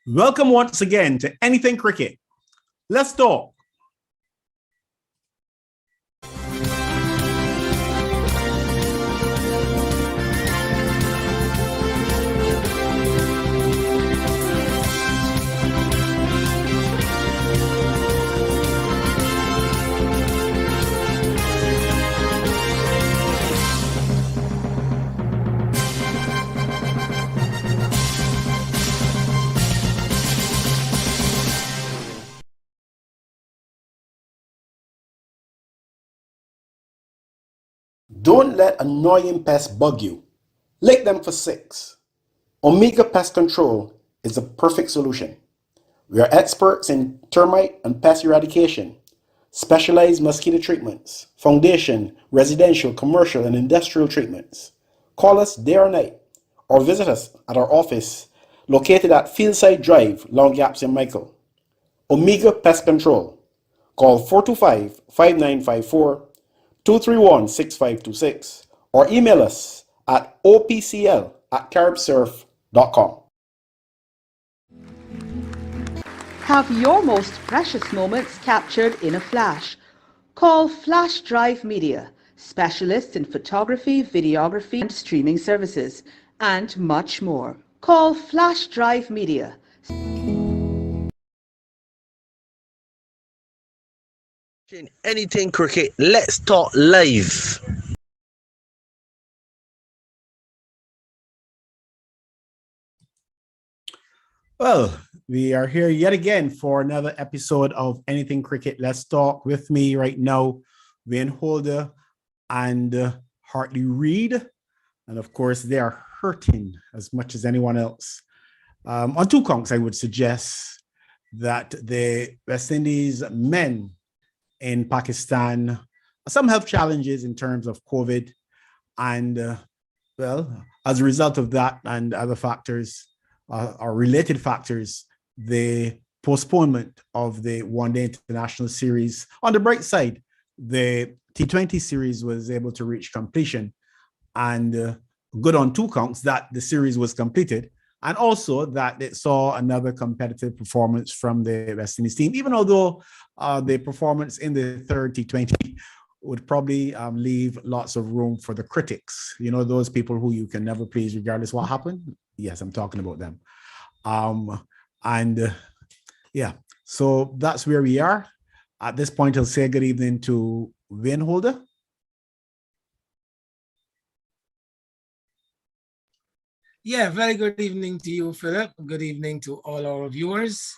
Welcome once again to Anything Cricket. Let's talk. Don't let annoying pests bug you. Lick them for 6. Omega Pest Control is the perfect solution. We are experts in termite and pest eradication, specialized mosquito treatments, foundation, residential, commercial, and industrial treatments. Call us day or night, or visit us at our office located at Fieldside Drive, Long Gaps in Michael. Omega Pest Control. Call 425-5954, 231-6526, or email us at opcl@caribsurf.com. Have your most precious moments captured in a flash. Call Flash Drive Media, specialists in photography, videography, and streaming services, and much more. Call Flash Drive Media. Anything Cricket, let's talk live. Well, we are here yet again for another episode of Anything Cricket. Let's talk. With me right now, Wayne Holder and Hartley Reid. And of course, they are hurting as much as anyone else. On 2 counts, I would suggest that the West Indies men in Pakistan, some health challenges in terms of COVID. And well, as a result of that and other factors, or related factors, the postponement of the one-day international series. On the bright side, the T20 series was able to reach completion, and good on 2 counts that the series was completed, and also that it saw another competitive performance from the West Indies team, even although the performance in the third T20 would probably leave lots of room for the critics. You know, those people who you can never please regardless what happened. Yes, I'm talking about them. Yeah, so that's where we are. At this point, I'll say good evening to Wayne Holder. Yeah, very good evening to you, Philip. Good evening to all our viewers.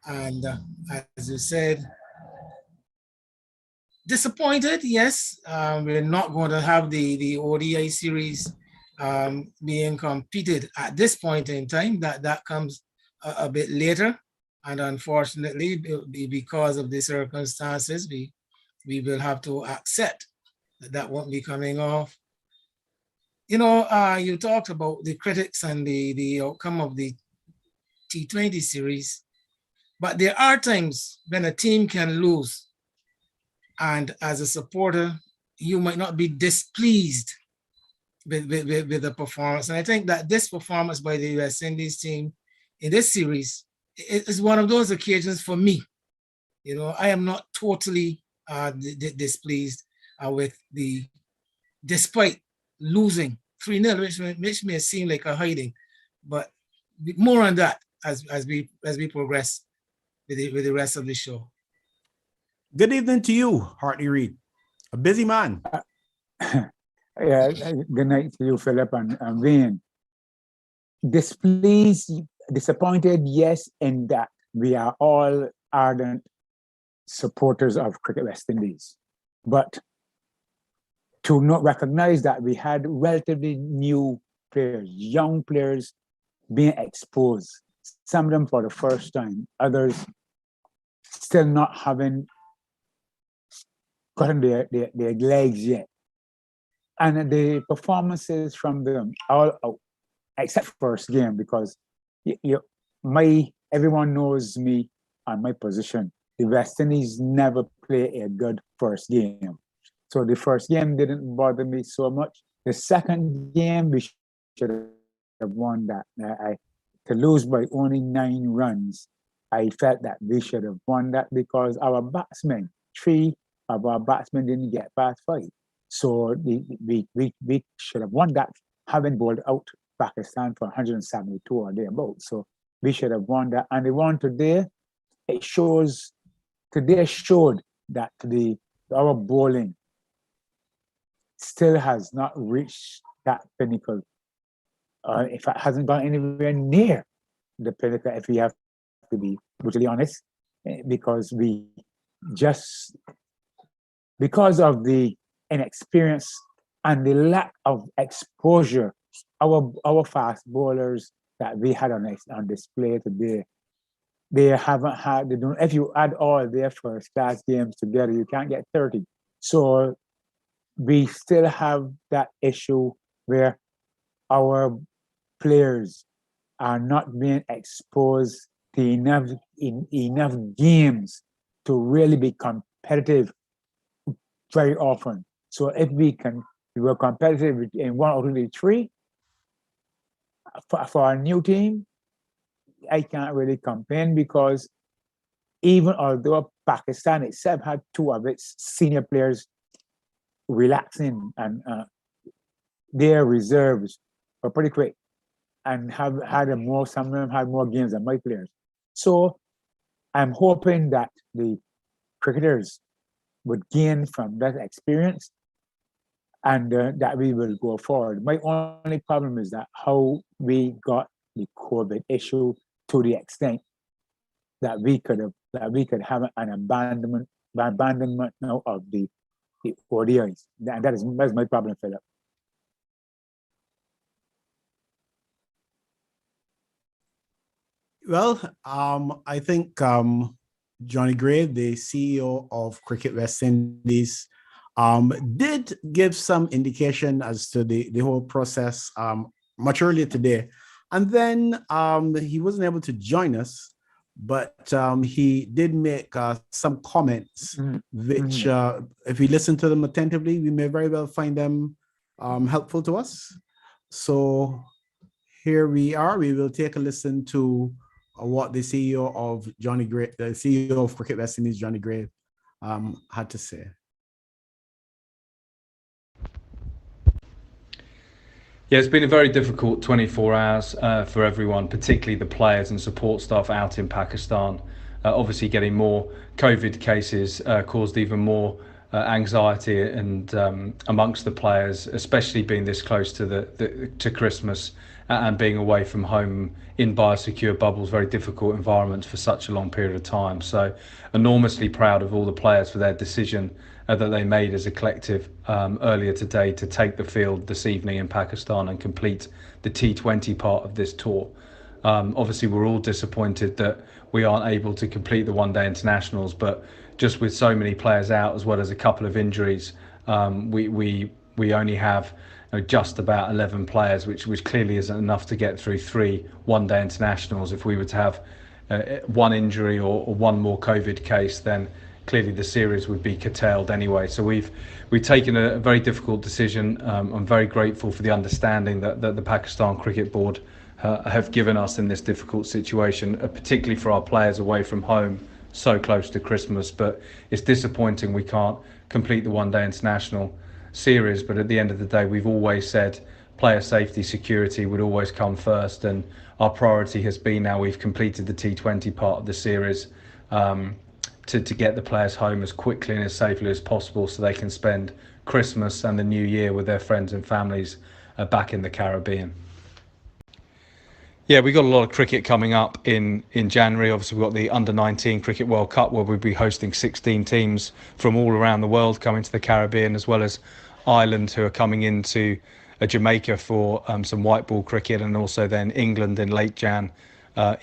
And as you said, disappointed, yes. We're not going to have the ODI series being competed at this point in time. That comes a bit later. And unfortunately, because of the circumstances, we will have to accept that won't be coming off. You know, you talked about the critics and the outcome of the T20 series, but there are times when a team can lose. And as a supporter, you might not be displeased with the performance. And I think that this performance by the West Indies team in this series is one of those occasions for me. You know, I am not totally displeased with despite losing 3-0, which may seem like a hiding, but more on that as we progress with the rest of the show. Good evening to you, Hartley Reid, a busy man. Yeah, good night to you, Philip and Wayne. Displeased, disappointed, yes, in that we are all ardent supporters of Cricket West Indies. But to not recognize that we had relatively new players, young players being exposed, some of them for the first time, others still not having gotten their legs yet. And the performances from them all out, except first game, because everyone knows me and my position. The West Indies never play a good first game. So the first game didn't bother me so much. The second game, we should have won that. I to lose by only 9 runs, I felt that we should have won that because our batsmen, 3 of our batsmen didn't get past 5. So we should have won that, having bowled out Pakistan for 172 or thereabouts. So we should have won that. And the one today, today showed that our bowling still has not reached that pinnacle. If it hasn't gone anywhere near the pinnacle, if we have to be brutally honest, because because of the inexperience and the lack of exposure, our fast bowlers that we had on display today, they haven't had. If you add all their first class games together, you can't get 30. So we still have that issue where our players are not being exposed to enough games to really be competitive very often. So if we were competitive in 1 out of the 3, for a new team, I can't really complain because even although Pakistan itself had 2 of its senior players relaxing and their reserves were pretty quick and some of them had more games than my players. So I'm hoping that the cricketers would gain from that experience and that we will go forward. My only problem is that how we got the COVID issue to the extent that we could have an abandonment now of the ODIs. That's my problem, Philip. Well, I think Johnny Gray, the CEO of Cricket West Indies, did give some indication as to the whole process much earlier today. And then he wasn't able to join us, but he did make some comments, which if we listen to them attentively, we may very well find them helpful to us. So here we are. We will take a listen to what the CEO of the CEO of Cricket West Indies, Johnny Gray, had to say. Yeah, it's been a very difficult 24 hours for everyone, particularly the players and support staff out in Pakistan. Obviously, getting more COVID cases caused even more anxiety and amongst the players, especially being this close to Christmas and being away from home in biosecure bubbles, very difficult environments for such a long period of time. So enormously proud of all the players for their decision that they made as a collective earlier today to take the field this evening in Pakistan and complete the T20 part of this tour. Obviously, we're all disappointed that we aren't able to complete the one-day internationals, but just with so many players out as well as a couple of injuries, we only have just about 11 players, which clearly isn't enough to get through 3 one-day internationals. If we were to have one injury or one more COVID case, then clearly the series would be curtailed anyway. So we've taken a very difficult decision. I'm very grateful for the understanding that the Pakistan Cricket Board have given us in this difficult situation, particularly for our players away from home so close to Christmas. But it's disappointing we can't complete the one-day international series, but at the end of the day, we've always said player safety, security would always come first, and our priority has been, now we've completed the T20 part of the series, to get the players home as quickly and as safely as possible so they can spend Christmas and the New Year with their friends and families back in the Caribbean. Yeah, we've got a lot of cricket coming up in January. Obviously, we've got the Under-19 Cricket World Cup, where we'll be hosting 16 teams from all around the world coming to the Caribbean, as well as Ireland, who are coming into Jamaica for some white ball cricket, and also then England in late Jan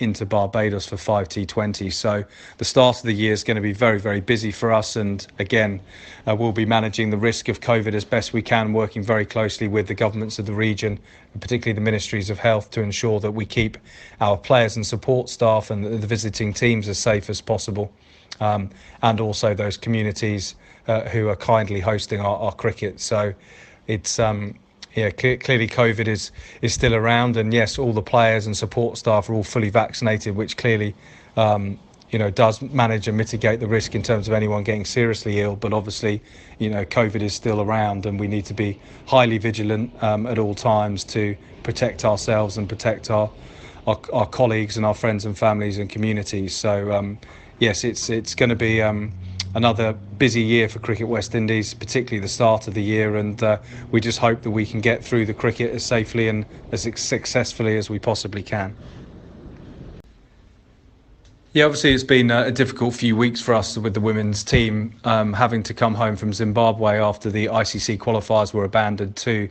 into Barbados for 5 T20s. So the start of the year is going to be very, very busy for us. And again, we'll be managing the risk of COVID as best we can, working very closely with the governments of the region, and particularly the ministries of health, to ensure that we keep our players and support staff and the visiting teams as safe as possible. And also those communities who are kindly hosting our cricket. So it's clearly COVID is still around, and yes, all the players and support staff are all fully vaccinated, which clearly does manage and mitigate the risk in terms of anyone getting seriously ill. But obviously, COVID is still around, and we need to be highly vigilant at all times to protect ourselves and protect our colleagues and our friends and families and communities. So yes, it's going to be another busy year for Cricket West Indies, particularly the start of the year, and we just hope that we can get through the cricket as safely and as successfully as we possibly can. Yeah, obviously it's been a difficult few weeks for us with the women's team, having to come home from Zimbabwe after the ICC qualifiers were abandoned too,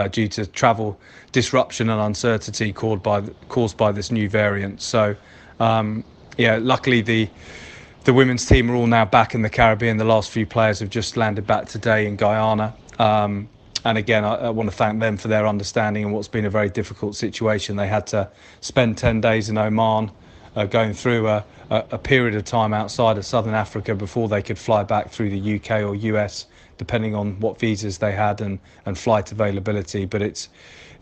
due to travel disruption and uncertainty caused by this new variant. So luckily the women's team are all now back in the Caribbean. The last few players have just landed back today in Guyana. And again, I want to thank them for their understanding in what's been a very difficult situation. They had to spend 10 days in Oman, going through a period of time outside of Southern Africa before they could fly back through the UK or US, depending on what visas they had and flight availability. But it's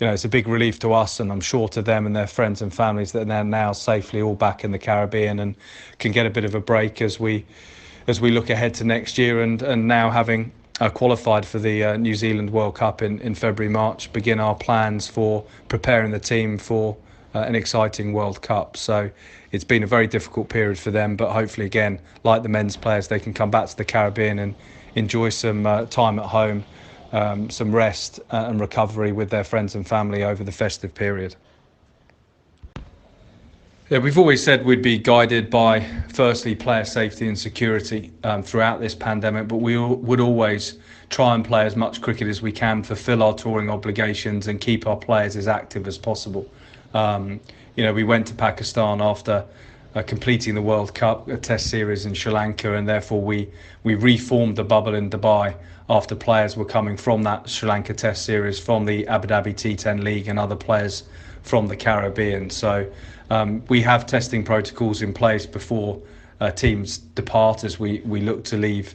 a big relief to us, and I'm sure to them and their friends and families, that they're now safely all back in the Caribbean and can get a bit of a break as we look ahead to next year, and now having qualified for the New Zealand World Cup in February, March, begin our plans for preparing the team for an exciting World Cup. So it's been a very difficult period for them, but hopefully, again, like the men's players, they can come back to the Caribbean and enjoy some time at home, some rest and recovery with their friends and family over the festive period. Yeah, we've always said we'd be guided by, firstly, player safety and security throughout this pandemic, but we would always try and play as much cricket as we can, fulfil our touring obligations and keep our players as active as possible. We went to Pakistan after completing the World Cup, a test series in Sri Lanka, and therefore we reformed the bubble in Dubai after players were coming from that Sri Lanka test series, from the Abu Dhabi T10 League, and other players from the Caribbean. So we have testing protocols in place before teams depart, as we look to leave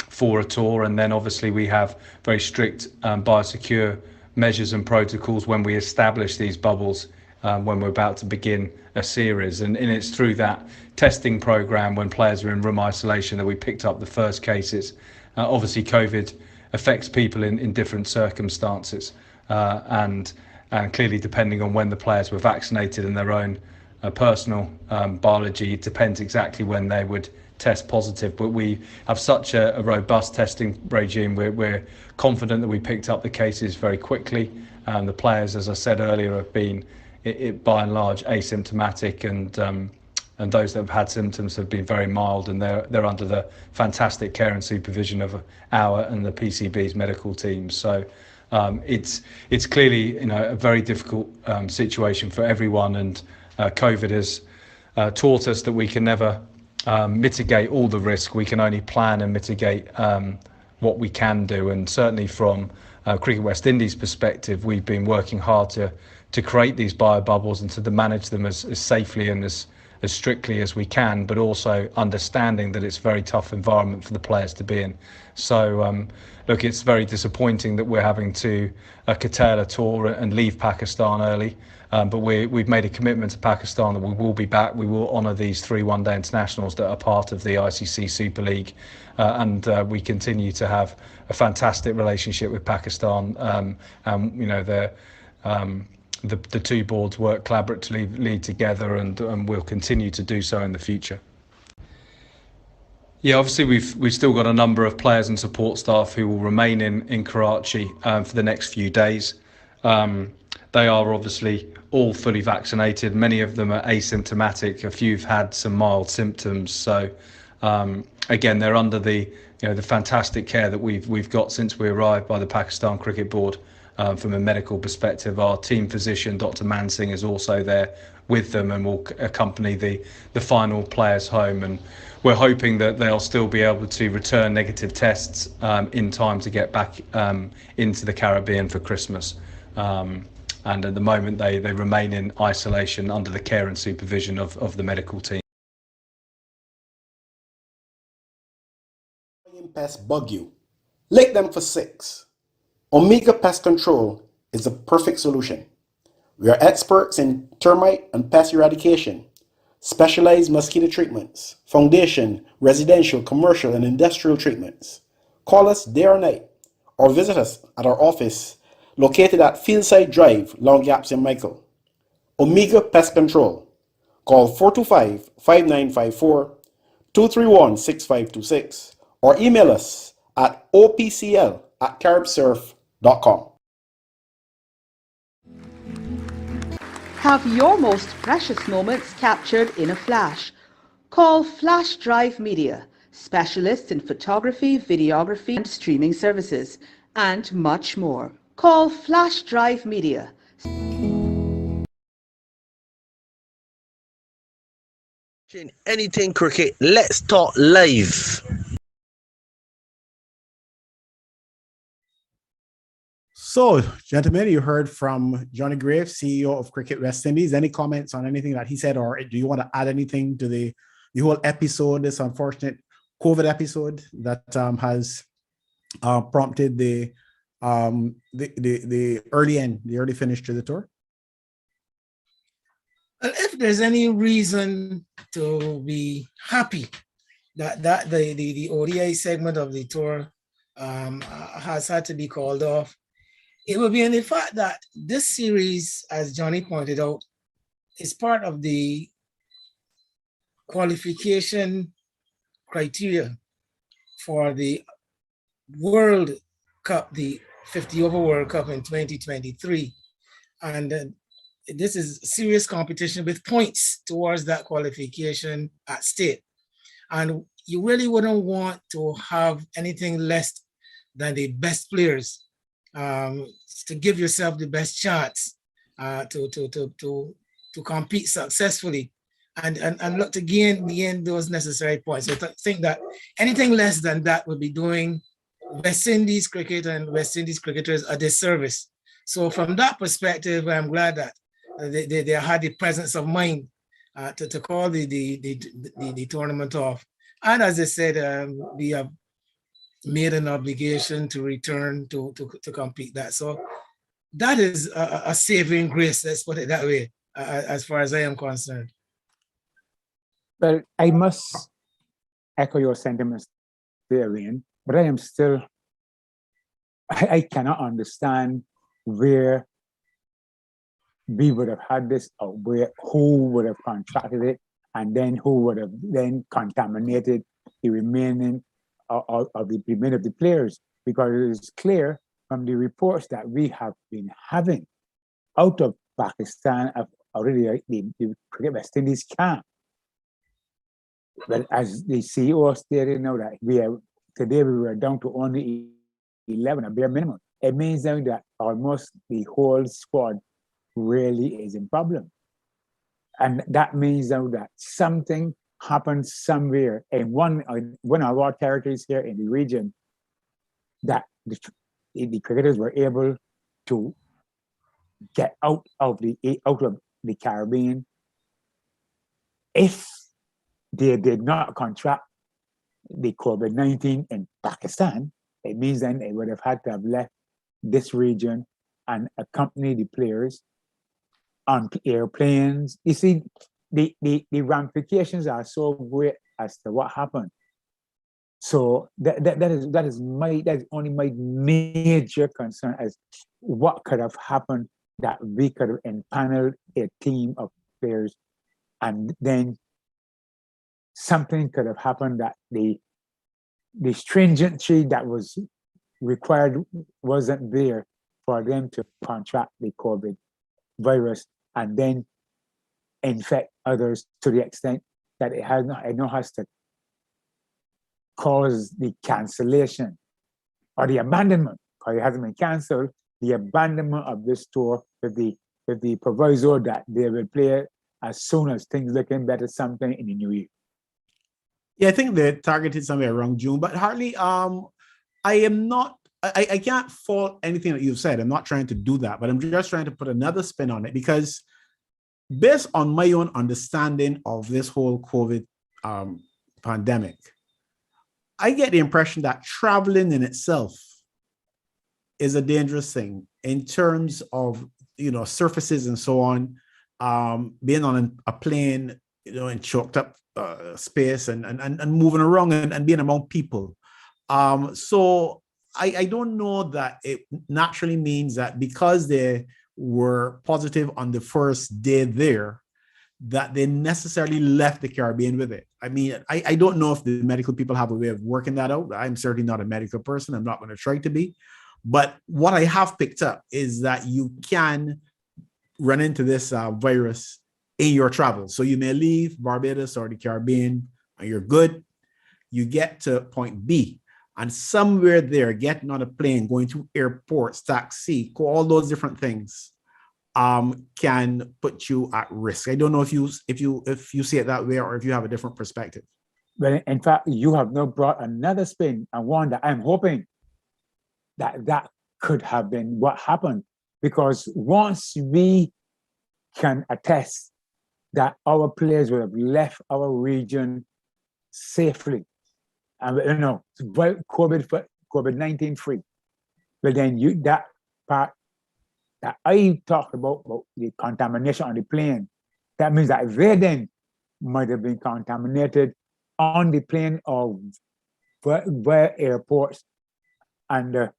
for a tour. And then obviously we have very strict biosecure measures and protocols when we establish these bubbles, when we're about to begin a series. And it's through that testing program, when players are in room isolation, that we picked up the first cases. Obviously COVID affects people in different circumstances, and clearly depending on when the players were vaccinated and their own personal biology, it depends exactly when they would test positive. But we have such a robust testing regime, we're confident that we picked up the cases very quickly. The players, as I said earlier, have been by and large asymptomatic, and those that have had symptoms have been very mild, and they're under the fantastic care and supervision of our and the PCB's medical teams. So it's clearly a very difficult situation for everyone, and COVID has taught us that we can never mitigate all the risk. We can only plan and mitigate what we can do. And certainly from Cricket West Indies perspective, we've been working hard to create these bio bubbles and to manage them as safely and as strictly as we can, but also understanding that it's a very tough environment for the players to be in. So look, it's very disappointing that we're having to curtail a tour and leave Pakistan early, but we've made a commitment to Pakistan that we will be back. We will honour these 3 one-day internationals that are part of the ICC Super League, and we continue to have a fantastic relationship with Pakistan, and the two boards work collaboratively together, and we'll continue to do so in the future. Yeah, obviously we've still got a number of players and support staff who will remain in Karachi for the next few days. They are obviously all fully vaccinated. Many of them are asymptomatic. A few have had some mild symptoms. So again, they're under the fantastic care that we've got since we arrived by the Pakistan Cricket Board. From a medical perspective, our team physician, Dr. Mansingh, is also there with them and will accompany the final players home. And we're hoping that they'll still be able to return negative tests in time to get back into the Caribbean for Christmas. And at the moment, they remain in isolation under the care and supervision of the medical team. Pests bug you. Lick them for 6. Omega Pest Control is the perfect solution. We are experts in termite and pest eradication, specialized mosquito treatments, foundation, residential, commercial, and industrial treatments. Call us day or night or visit us at our office located at Fieldside Drive, Long Gap, St. Michael. Omega Pest Control. Call 425-5954, 231-6526, or email us at opcl@caribsurf.com. Have your most precious moments captured in a flash. Call Flash Drive Media, specialists in photography, videography, and streaming services, and much more. Call Flash Drive Media. Anything cricket, let's talk live. So, gentlemen, you heard from Johnny Graves, CEO of Cricket West Indies. Any comments on anything that he said, or do you want to add anything to the whole episode, this unfortunate COVID episode that has prompted the early end, the early finish to the tour? Well, if there's any reason to be happy that the ODI segment of the tour has had to be called off, it will be in the fact that this series, as Johnny pointed out, is part of the qualification criteria for the World Cup, the 50 over World Cup in 2023. And this is serious competition with points towards that qualification at stake. And you really wouldn't want to have anything less than the best players to give yourself the best chance to compete successfully and look to gain those necessary points. So I think that anything less than that would be doing West Indies cricket and West Indies cricketers a disservice. So from that perspective, I'm glad that they had the presence of mind to call the tournament off. And as I said, we have made an obligation to return to compete that. So that is a saving grace, let's put it that way, as far as I am concerned. Well, I must echo your sentiments there, Ian, but I am still, I cannot understand where we would have had this, or who would have contracted it, and then who would have then contaminated the remaining of the players, because it is clear from the reports that we have been having out of Pakistan of already the Cricket West Indies camp. But as the CEO stated now that today we were down to only 11, a bare minimum. It means now that almost the whole squad really is in problem. And that means now that something happened somewhere in one of our territories here in the region, that the cricketers were able to get out of the Caribbean. If they did not contract the COVID-19 in Pakistan, it means then they would have had to have left this region and accompany the players on airplanes. You see, the ramifications are so great as to what happened. So that is only my major concern as what could have happened, that we could have empaneled a team of players and then something could have happened that the stringency that was required wasn't there for them to contract the COVID virus and then infect others to the extent that it has to cause the cancellation or the abandonment, because it hasn't been canceled, the abandonment of this tour with the proviso that they will play as soon as things looking better sometime in the new year. Yeah, I think they targeted somewhere around June, but Hartley, I can't fault anything that you've said. I'm not trying to do that, but I'm just trying to put another spin on it, because based on my own understanding of this whole COVID pandemic, I get the impression that traveling in itself is a dangerous thing in terms of, surfaces and so on. Being on a plane, in choked up space and moving around and being among people. So I don't know that it naturally means that because they were positive on the first day there, that they necessarily left the Caribbean with it. I mean, I don't know if the medical people have a way of working that out. I'm certainly not a medical person. I'm not going to try to be. But what I have picked up is that you can run into this virus in your travel. So you may leave Barbados or the Caribbean and you're good. You get to point B, and somewhere there, getting on a plane, going to airports, taxi, all those different things can put you at risk. I don't know if you see it that way or if you have a different perspective. Well, in fact, you have now brought another spin and one that I'm hoping that could have been what happened, because once we can attest that our players would have left our region safely, and COVID-19 free, but then that part that I talked about the contamination on the plane, that means that they then might have been contaminated on the plane or via airports, and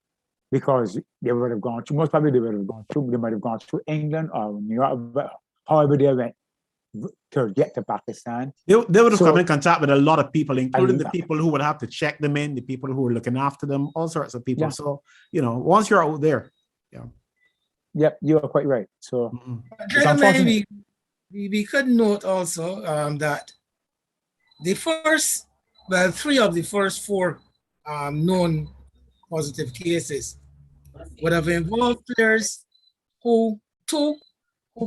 because they would have gone through, most probably they might have gone through England or New York, however they went to get to Pakistan. They would have come in contact with a lot of people, including the people who would have to check them in, the people who were looking after them, all sorts of people. Yeah. So, once you're out there, Yep, you are quite right. So, we could note also that three of the first four known positive cases would have involved players who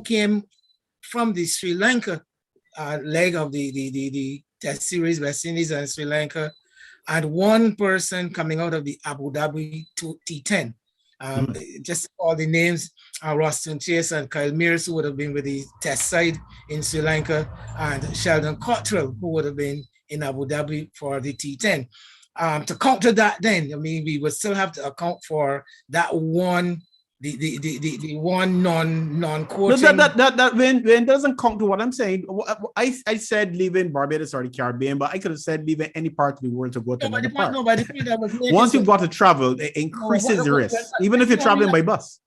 came from the Sri Lanka leg of the test series, West Indies and Sri Lanka, and one person coming out of the Abu Dhabi T10. Just all the names, Roston Chase and Kyle Mears, who would have been with the test side in Sri Lanka, and Sheldon Cottrell, who would have been in Abu Dhabi for the T10. To counter that, then, we would still have to account for that one, the one non-coaching. No, that when doesn't count to what I'm saying. I said leaving Barbados or the Caribbean, but I could have said leaving any part of the world to go to another part. Once you've got to travel, it increases the risk, even if you're traveling by bus.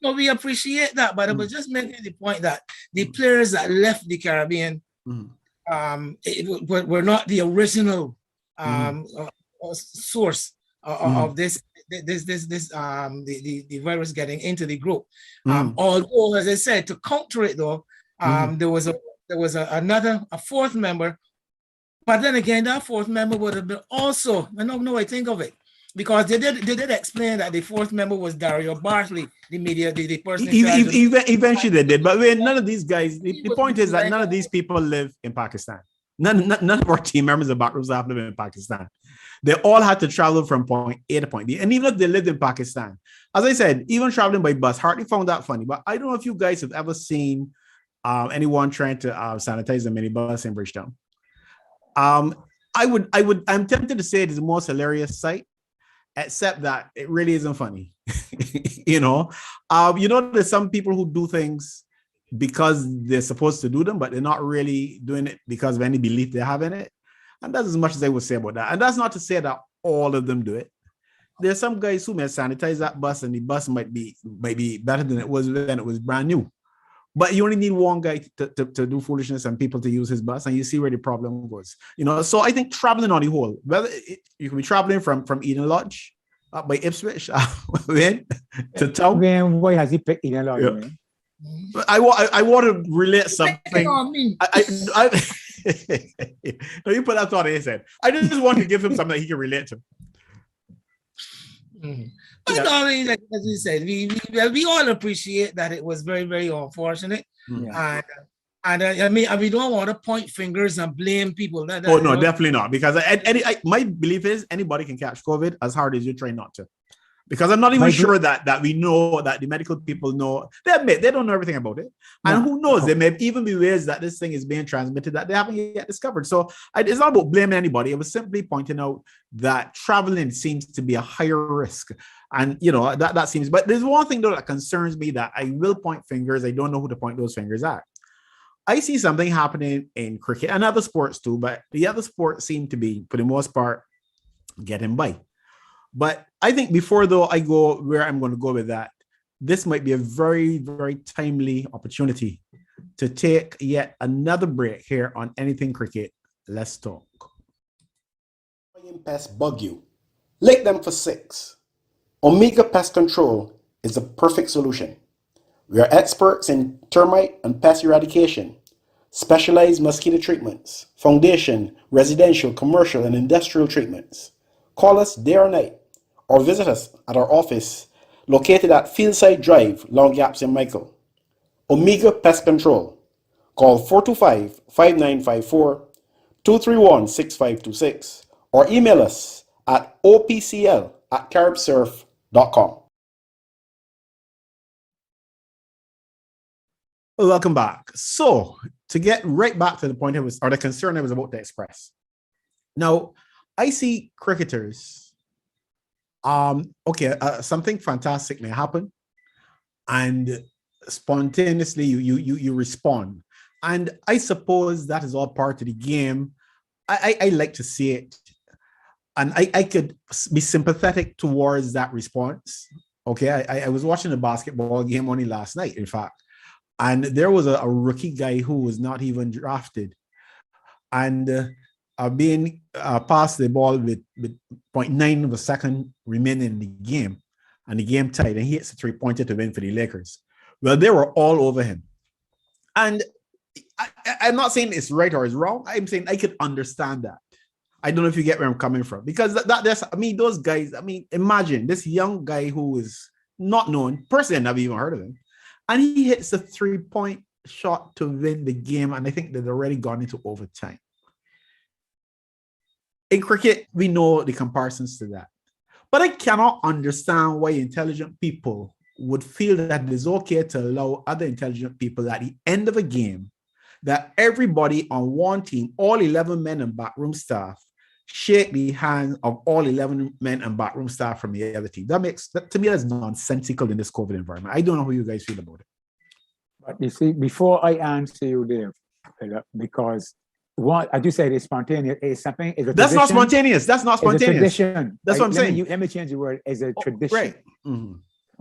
No, we appreciate that, but I was just making the point that the players that left the Caribbean were not the original source of the virus getting into the group. Although, as I said, to counter it though, there was a fourth member, but then again, that fourth member would have been also, I think of it, because they did explain that the fourth member was Dario Bartley, the person. Eventually they did, but none of these guys. The point is that none of these people live in Pakistan. None of our team members of Backroom staff live in Pakistan. They all had to travel from point A to point B. And even if they lived in Pakistan, as I said, even traveling by bus, hardly found that funny. But I don't know if you guys have ever seen anyone trying to sanitize a minibus in Bridgetown. I'm tempted to say it is the most hilarious sight, except that it really isn't funny. There's some people who do things because they're supposed to do them, but they're not really doing it because of any belief they have in it. And that's as much as I would say about that. And that's not to say that all of them do it. There's some guys who may sanitize that bus, and the bus might be better than it was when it was brand new. But you only need one guy to do foolishness and people to use his bus, and you see where the problem goes. So I think traveling on the whole, whether you can be traveling from Eden Lodge up by Ipswich to town. Man, why has he picked Eden Lodge? Yeah. I want to relate something. No, you put that thought in his head. I just want to give him something that he can relate to. But like as you said, we all appreciate that it was very, very unfortunate. Yeah. And we don't want to point fingers and blame people. No, definitely not. Because my belief is anybody can catch COVID as hard as you try not to. Because I'm not even My sure that we know, that the medical people know. They admit they don't know everything about it. And who knows, there may even be ways that this thing is being transmitted that they haven't yet discovered. So it's not about blaming anybody. It was simply pointing out that traveling seems to be a higher risk. And, that seems, but there's one thing though that concerns me that I will point fingers. I don't know who to point those fingers at. I see something happening in cricket and other sports too, but the other sports seem to be, for the most part, getting by. But I think before though I go where I'm going to go with that, this might be a very, very timely opportunity to take yet another break here on Anything Cricket. Let's talk. Pest bug you. Lick them for 6. Omega Pest Control is the perfect solution. We are experts in termite and pest eradication, specialized mosquito treatments, foundation, residential, commercial, and industrial treatments. Call us day or night, or visit us at our office located at Fieldside Drive, Long Gaps in Michael. Omega Pest Control. Call 425-5954, 231-6526, or email us at opcl@caribsurf.com. Welcome back. So to get right back to the point or the concern I was about to express. Now, I see cricketers. Something fantastic may happen, and spontaneously you respond, and I suppose that is all part of the game. I like to see it, and I could be sympathetic towards that response. Okay, I was watching a basketball game only last night, in fact, and there was a rookie guy who was not even drafted, and being passed the ball with 0.9 of a second remaining in the game, and the game tied, and he hits a 3-pointer to win for the Lakers. Well, they were all over him. And I'm not saying it's right or it's wrong. I'm saying I could understand that. I don't know if you get where I'm coming from. Because those guys, imagine this young guy who is not known. Personally, I've never even heard of him. And he hits a 3-point shot to win the game, and I think they've already gone into overtime. In cricket, we know the comparisons to that. But I cannot understand why intelligent people would feel that it is okay to allow other intelligent people at the end of a game that everybody on one team, all 11 men and backroom staff, shake the hands of all 11 men and backroom staff from the other team. To me, that's nonsensical in this COVID environment. I don't know how you guys feel about it. But you see, before I answer you there, Philip, because what I do say is spontaneous is something. That's not spontaneous. That's not spontaneous. It's a tradition. That's what I'm saying. Let me change the word. Is a tradition. Right. Mm-hmm.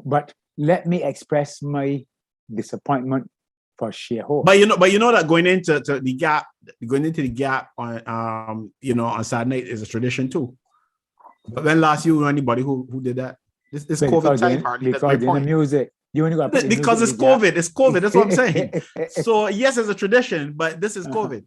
But let me express my disappointment for sheer hope. But you know that going into the gap on on Saturday night is a tradition too. But when last you knew anybody who did that? This COVID time hardly. Because in the music. You only got because it's COVID. It's COVID. That's what I'm saying. So yes, it's a tradition, but this is COVID.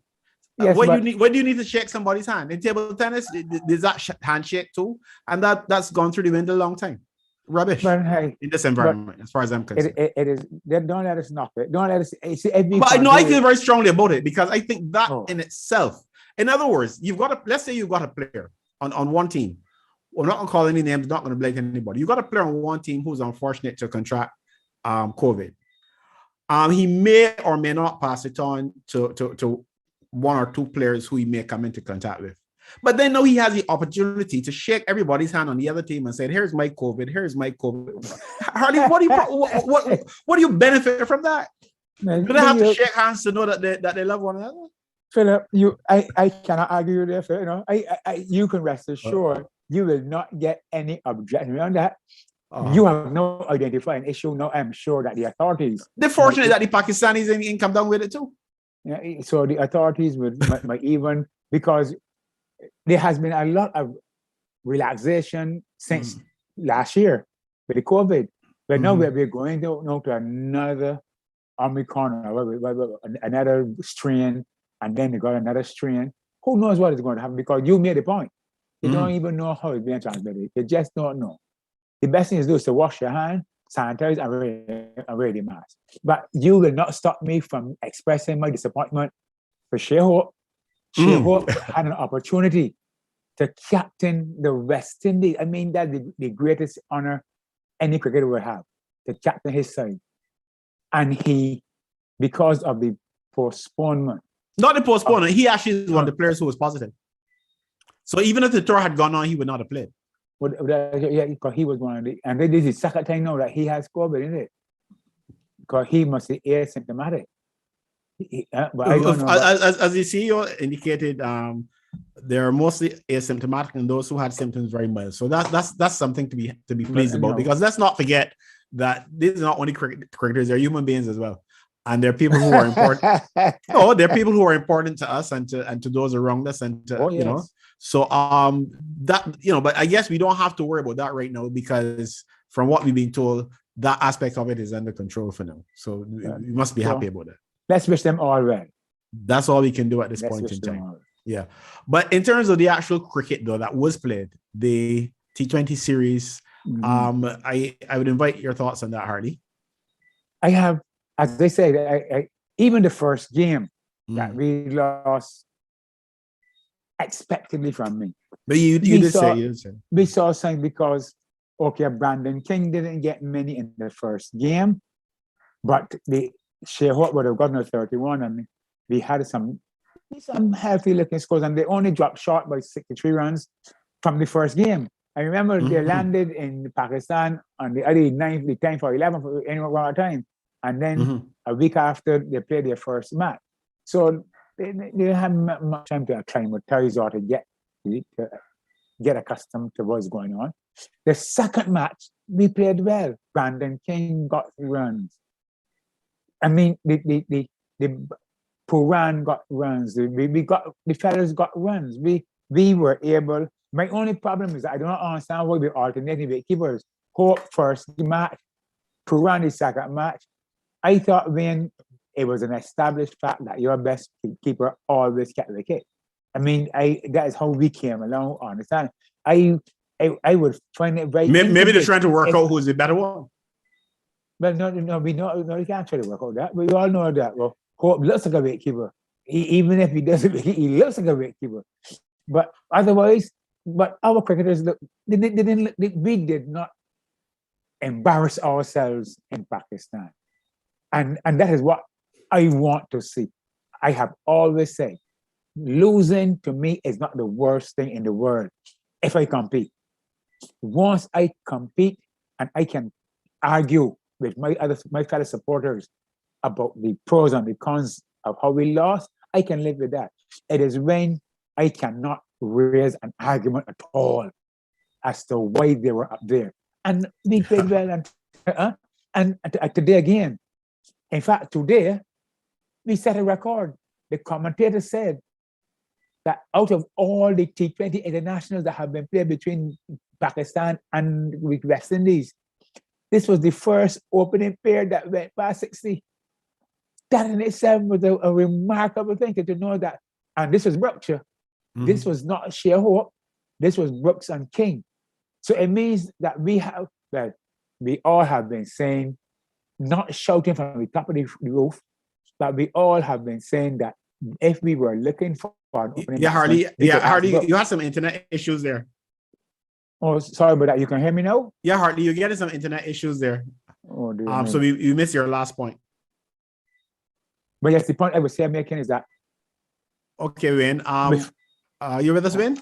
Yes, when do you need to shake somebody's hand? In table tennis, there's that handshake too, and that's gone through the window a long time. Rubbish in this environment, as far as I'm concerned. It is. Don't let us knock it. Don't let us. I feel very strongly about it because I think that in itself. In other words, let's say you've got a player on one team. We're not gonna call any names. Not gonna blame anybody. You got a player on one team who's unfortunate to contract COVID. He may or may not pass it on to one or two players who he may come into contact with. But then now he has the opportunity to shake everybody's hand on the other team and say, here's my COVID, here's my COVID. Harley, what do you benefit from that? Do they have to shake hands to know that they love one another? Philip, I cannot argue with you. You can rest assured you will not get any objection on that. You have no identifying issue. No, I'm sure that the authorities. They're fortunate that the Pakistanis ain't come down with it too. Yeah, so the authorities might even, because there has been a lot of relaxation since last year with the COVID, but now we're going to another Omicron, another strain, and then they got another strain. Who knows what is going to happen? Because you made the point. You don't even know how it's being transmitted. You just don't know. The best thing is to wash your hands, sanitize, and wear the mask. But you will not stop me from expressing my disappointment for sheer hope. Sheer hope had an opportunity to captain the West Indies. I mean, that's the greatest honor any cricketer would have, to captain his side. And he, because of the postponement. Not the postponement, he actually is one of the players who was positive. So even if the tour had gone on, he would not have played. Yeah, because he was one of the, and this is the second time now that he has COVID, isn't it? Because he must be asymptomatic. But I don't know as the CEO indicated, they're mostly asymptomatic, and those who had symptoms very mild. So that's something to be pleased about, because let's not forget that these are not only cricketers; they're human beings as well, and they're people who are important. No, they're people who are important to us and to those around us, and to, you know. So that, you know, but I guess we don't have to worry about that right now, because from what we've been told, that aspect of it is under control for now. So we must be happy about that. Let's wish them all well. That's all we can do at this point in time. Yeah. But in terms of the actual cricket, though, that was played, the T20 series, I would invite your thoughts on that, Harley. I have, as they say, even the first game that we lost expectedly from me. But you did say. We saw something because, okay, Brandon King didn't get many in the first game, but the Shea Hope would have gotten a 31, and we had some healthy looking scores, and they only dropped short by 63 runs from the first game. I remember they landed in Pakistan on the 9th, the 10th or 11th for any one time, and then a week after they played their first match. So they didn't have much time to acclimatize or to get accustomed to what's going on. The second match, we played well. Brandon King got runs. I mean, the Puran got runs. The fellas got runs. We were able. My only problem is that I don't understand why we alternating with keepers. Hope first match, Puran the second match. I thought when it was an established fact that your best keeper always kept the wicket. I mean, that is how we came along. Understand? I would find it very. Maybe they're trying to work out who's the better one. Well, no, we can't try to work out that. We all know that. Well, Hope looks like a wicketkeeper. Even if he doesn't, he looks like a wicketkeeper. But otherwise, our cricketers we did not embarrass ourselves in Pakistan, and that is what I want to see. I have always said, losing to me is not the worst thing in the world if I compete. Once I compete and I can argue with my fellow supporters about the pros and the cons of how we lost, I can live with that. It is when I cannot raise an argument at all as to why they were up there. And we played well, and today again. In fact, today, we set a record. The commentator said that out of all the T20 internationals that have been played between Pakistan and with West Indies, this was the first opening pair that went past 60. That in itself was a remarkable thing to know that. And this was Berkshire. This was not Shea Hope. This was Brooks and King. So it means that we all have been saying, not shouting from the top of the roof, but we all have been saying that if we were looking for an opening, Harley, you had some internet issues there. Oh, sorry about that. You can hear me now? Yeah, Hartley, you're getting some internet issues there. Oh, dear. So you missed your last point. But yes, the point I was saying making is that. Okay, Wayne. You with us, Wayne?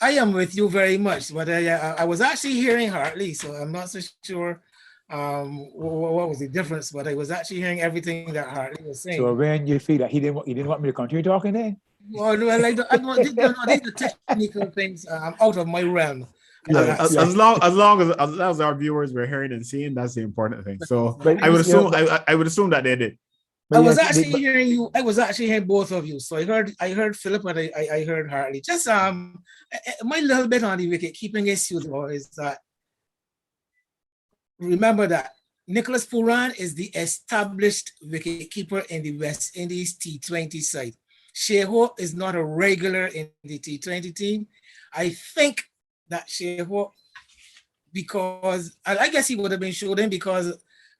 I am with you very much, but I was actually hearing Hartley, so I'm not so sure what was the difference, but I was actually hearing everything that Hartley was saying. So when you feel that he didn't want me to continue talking then? Well, these are technical things out of my realm. Yeah, as long as our viewers were hearing and seeing, that's the important thing. So I would assume that they did. I was actually hearing you. I was actually hearing both of you. So I heard Philip and I heard Hartley. Just my little bit on the wicket keeping issue though is that remember that Nicholas Pooran is the established wicketkeeper in the West Indies T20 side. Shea Hope is not a regular in the T20 team. I think that Shea Hope, because I guess he would have been showed in because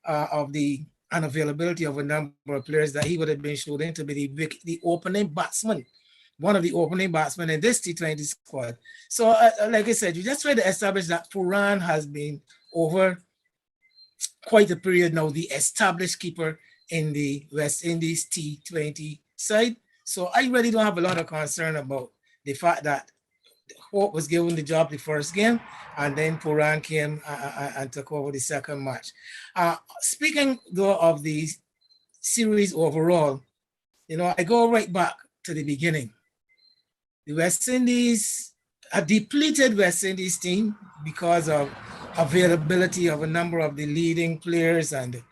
of the unavailability of a number of players that he would have been shown in to be the opening batsman, one of the opening batsmen in this T20 squad. So, like I said, you just try to establish that Pooran has been over quite a period now, the established keeper in the West Indies T20 side. So I really don't have a lot of concern about the fact that Hope was given the job the first game, and then Pooran came and took over the second match. Speaking though of the series overall, I go right back to the beginning. The West Indies, a depleted West Indies team because of availability of a number of the leading players, and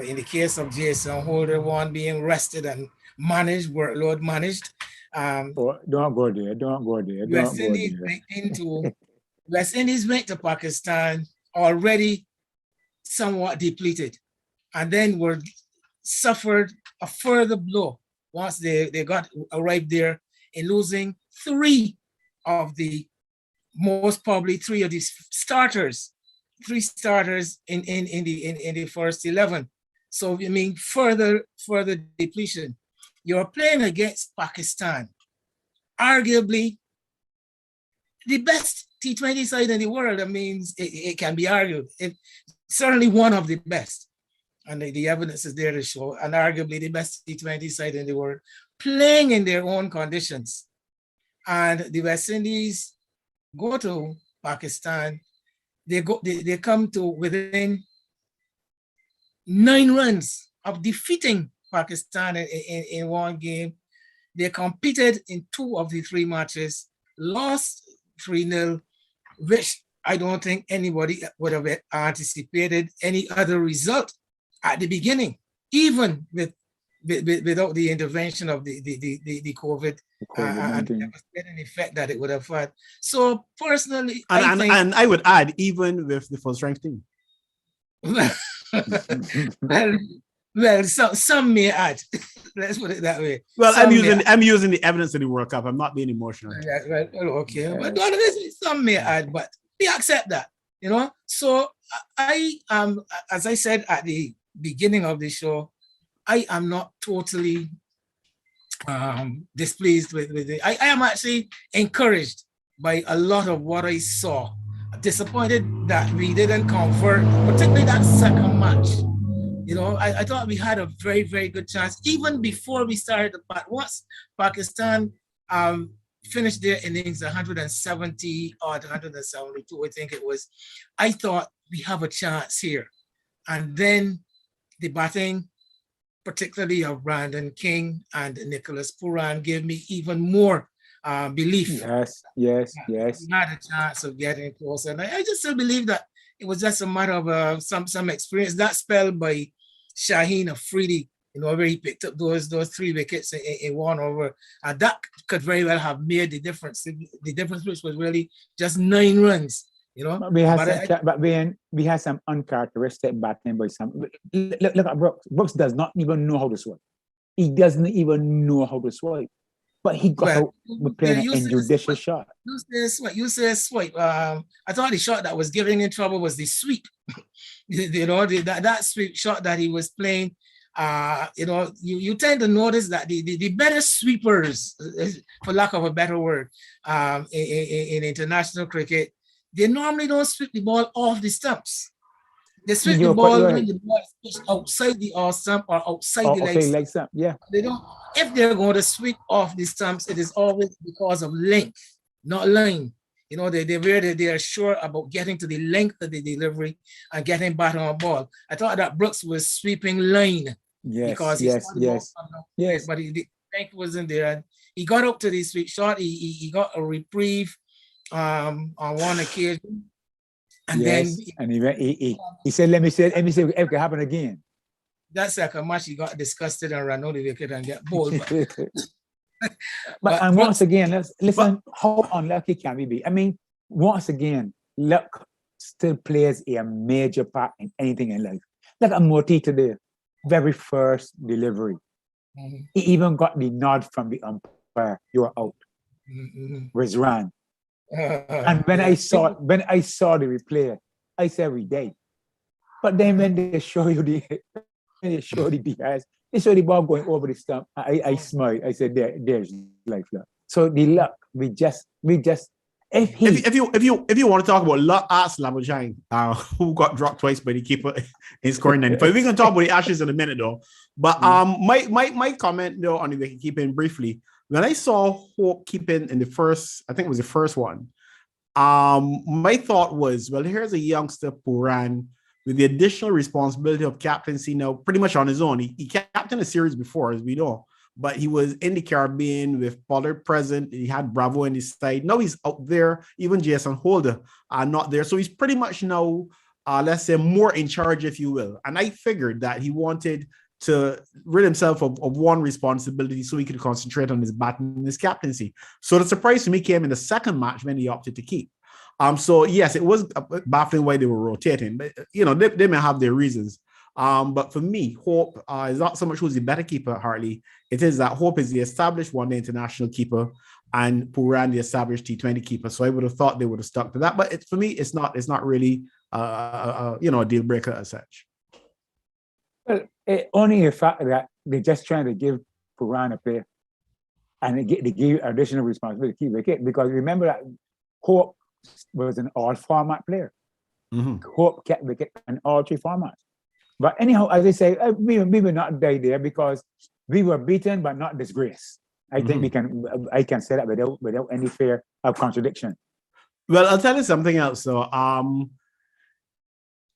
in the case of Jason Holder, one being rested and managed, workload managed. Don't go there. Don't go there. West Indies went to Pakistan already somewhat depleted, and then suffered a further blow once they arrived there in losing three of the starters in the first 11. So I mean further depletion. You're playing against Pakistan, arguably the best T20 side in the world. I mean, it can be argued. Certainly one of the best. And the evidence is there to show, and arguably the best T20 side in the world, playing in their own conditions. And the West Indies go to Pakistan. They come to within 9 runs of defeating Pakistan in one game. They competed in 2 of the 3 matches, lost 3-0, which I don't think anybody would have anticipated any other result at the beginning, even without the intervention of the COVID and the devastating effect that it would have had. So personally, and I would add, even with the full strength team. Well, some may add. Let's put it that way. Well, I'm using the evidence of the World Cup. I'm not being emotional. Right. Well, okay. Yeah. But some may add, but we accept that. So I as I said at the beginning of the show, I am not totally displeased with it. I am actually encouraged by a lot of what I saw. Disappointed that we didn't convert, particularly that second match. I thought we had a very, very good chance even before we started the part. Once Pakistan finished their innings 170 or 172, I think it was, I thought we have a chance here. And then the batting, particularly of Brandon King and Nicholas Pooran, gave me even more belief. Yes. We had a chance of getting closer. And I just still believe that it was just a matter of some experience. That spell by Shaheen Afridi, where he picked up those 3 wickets in 1 over, and that could very well have made the difference. The difference, which was really just 9 runs. But we had some uncharacteristic batting by some. Look at Brooks. Brooks does not even know how to swipe. He doesn't even know how to swipe. But he got out with playing an injudicious shot. You say swipe. I thought the shot that was giving him trouble was the sweep. That sweep shot that he was playing. You tend to notice that the better sweepers, for lack of a better word, in international cricket, they normally don't sweep the ball off the stumps. They sweep the ball when the ball is outside the off stump or outside the leg stump. Yeah. They don't. If they're going to sweep off the stumps, it is always because of length, not line. They are sure about getting to the length of the delivery and getting back on ball. I thought that Brooks was sweeping line because yes. But the length wasn't there. And he got up to the sweep shot. He got a reprieve on one occasion. And then he said, let me see if it can happen again. That second match, he got disgusted and ran out the wicket and get bowled. But once again, listen, how unlucky can we be? I mean, once again, luck still plays a major part in anything in life. Look at Moti today, very first delivery. Mm-hmm. He even got the nod from the umpire, you are out. Mm-hmm. Was ran. And when I saw the replay, I said we dead. But then when they show you they showed the PS, they showed the ball going over the stump. I smiled. I said, there's life luck. So the luck, we just if you want to talk about luck, ask Labujang, who got dropped twice by the keeper in scoring 95. We're gonna talk about the Ashes in a minute though. But my comment though on the wicket keeping briefly, when I saw Hope keeping in the first, I think it was the first one, my thought was, well, here's a youngster Puran with the additional responsibility of captaincy now pretty much on his own. He captained a series before, as we know, but he was in the Caribbean with Pollard present. He had Bravo on his side. Now he's out there. Even Jason Holder are not there. So he's pretty much now, let's say, more in charge, if you will. And I figured that he wanted to rid himself of one responsibility so he could concentrate on his batting and his captaincy. So the surprise to me came in the second match when he opted to keep. So yes, it was baffling why they were rotating, but they may have their reasons. But for me, Hope is not so much who's the better keeper, Hartley. It is that Hope is the established one-day international keeper and Puran the established T20 keeper. So I would have thought they would have stuck to that. But for me, it's not really a deal breaker as such. Well, only the fact that they're just trying to give Puran a play and they give additional responsibility to keep wicket, because remember that Hope was an all-format player. Mm-hmm. Hope kept wicket in all three formats. But anyhow, as I say, we were not die there because we were beaten but not disgraced. I think I can say that without any fear of contradiction. Well, I'll tell you something else. So,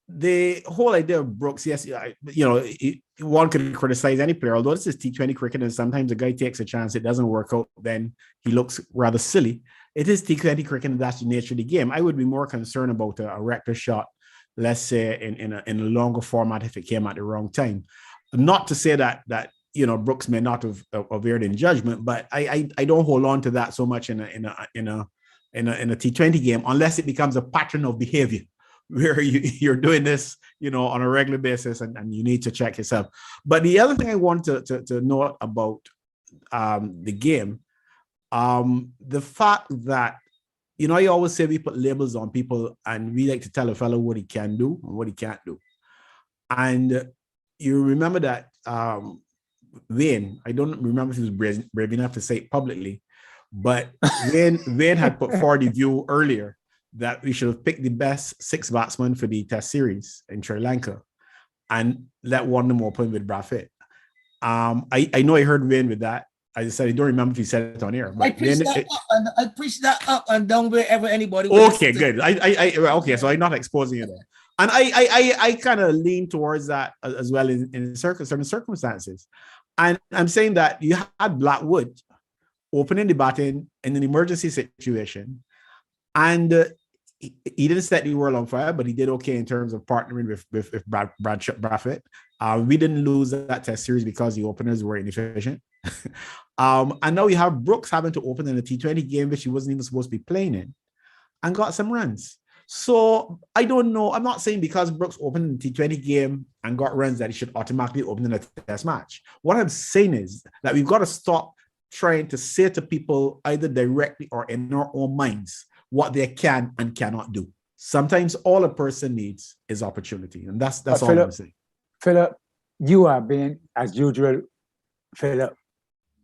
the whole idea of Brooks, yes, one could criticize any player, although this is T20 cricket and sometimes a guy takes a chance, it doesn't work out, then he looks rather silly. It is T20 cricket and that's the nature of the game. I would be more concerned about a reckless shot, let's say in a longer format if it came at the wrong time. Not to say that Brooks may not have erred in judgment, but I don't hold on to that so much in a T20 game unless it becomes a pattern of behavior where you're doing this, on a regular basis and you need to check yourself. But the other thing I want to note about the game, the fact that, I always say we put labels on people and we like to tell a fellow what he can do and what he can't do. And you remember that Wayne, I don't remember if he was brave enough to say it publicly, but Wayne had put forward the view earlier that we should have picked the best 6 batsmen for the Test series in Sri Lanka and let one of them open with Brathwaite. I know I heard Wayne with that. I just said I don't remember if he said it on air. But I preached that up and down wherever anybody. Okay, good. Okay, so I'm not exposing you there. And I kind of lean towards that as well in certain circumstances. And I'm saying that you had Blackwood opening the batting in an emergency situation, and he didn't set the world on fire, but he did okay in terms of partnering with Brathwaite. We didn't lose that Test series because the openers were inefficient. And now you have Brooks having to open in a T20 game, which he wasn't even supposed to be playing in, and got some runs. So I don't know. I'm not saying because Brooks opened in the T20 game and got runs that he should automatically open in a Test match. What I'm saying is that we've got to stop trying to say to people either directly or in our own minds what they can and cannot do. Sometimes all a person needs is opportunity. And that's all I'm saying. Philip, you are being, as usual, Philip,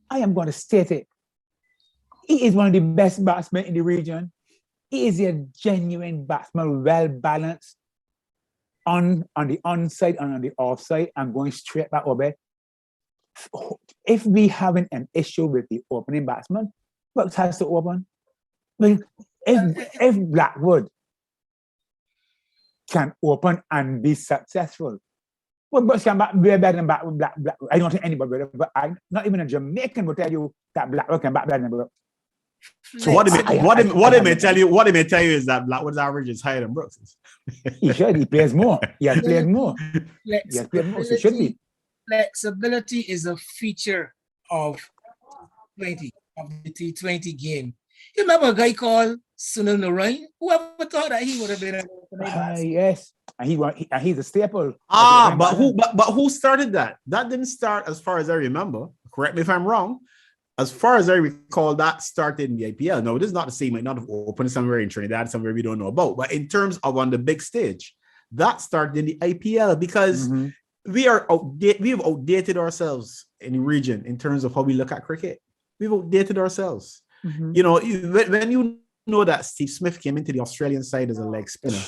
I am going to state it. He is one of the best batsmen in the region. He is a genuine batsman, well balanced on the onside and on the offside. I'm going straight back over. If we having an issue with the opening batsman, Brooks has to open. I mean, if Blackwood can open and be successful, well, Brooks can be better than Blackwood. I don't think anybody, but not even a Jamaican will tell you that Blackwood can bat better than Brooks. So what they may tell you is that Blackwood's average is higher than Brooks's. He plays more. He has played more. So it should be. Flexibility is a feature of the T20 game. You remember a guy called Sunil Narain? Whoever thought that he would have been yes. And he's a staple. But who started that? That didn't start, as far as I remember. Correct me if I'm wrong. As far as I recall, that started in the IPL. No, it is not the same. It might not have opened somewhere in Trinidad, somewhere we don't know about. But in terms of on the big stage, that started in the IPL because we are outdated. We've outdated ourselves in the region in terms of how we look at cricket. We've outdated ourselves. Mhm. You know, when you know that Steve Smith came into the Australian side as a leg spinner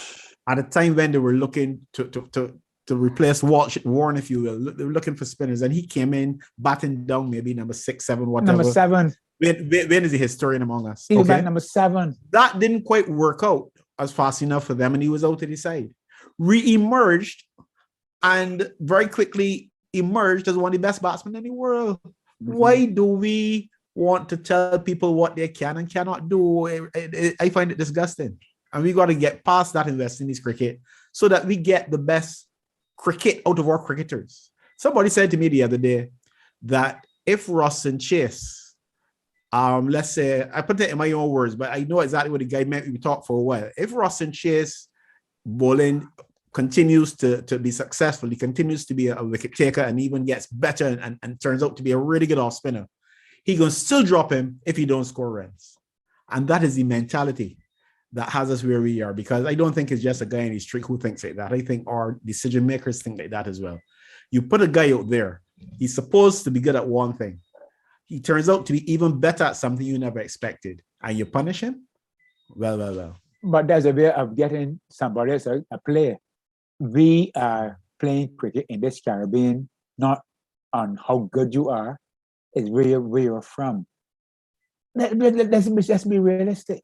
at a time when they were looking to replace Warren, if you will, they were looking for spinners, and he came in batting down maybe number 6, 7, whatever. Number 7. When is the historian among us? He was back number 7. That didn't quite work out as fast enough for them, and he was out to the side. Re-emerged, and very quickly emerged as one of the best batsmen in the world. Why do we want to tell people what they can and cannot do? I find it disgusting. And we got to get past that in West Indies cricket so that we get the best cricket out of our cricketers. Somebody said to me the other day that if Ross and Chase, let's say, I put it in my own words, but I know exactly what the guy meant. We talked for a while. If Ross and Chase bowling continues to be successful, he continues to be a wicket taker and even gets better and turns out to be a really good off spinner, he gonna still drop him if he don't score runs. And that is the mentality that has us where we are, because I don't think it's just a guy in the street who thinks like that. I think our decision makers think like that as well. You put a guy out there, he's supposed to be good at one thing. He turns out to be even better at something you never expected, and you punish him? Well. But there's a way of getting somebody else a play. We are playing cricket in this Caribbean, not on how good you are, it's where you're from. Let's be realistic.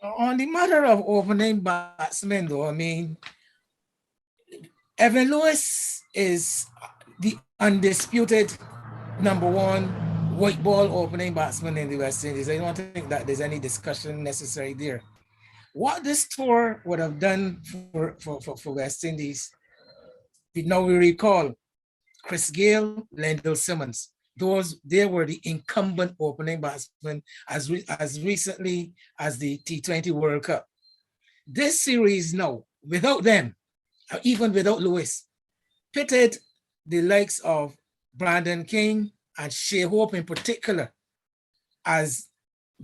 On the matter of opening batsmen, though, I mean, Evan Lewis is the undisputed number 1 white ball opening batsman in the West Indies. I don't think that there's any discussion necessary there. What this tour would have done for West Indies, now we recall Chris Gayle, Lendl Simmons. They were the incumbent opening batsmen as recently as the T20 World Cup. This series now, without them, even without Lewis, pitted the likes of Brandon King and Shea Hope in particular as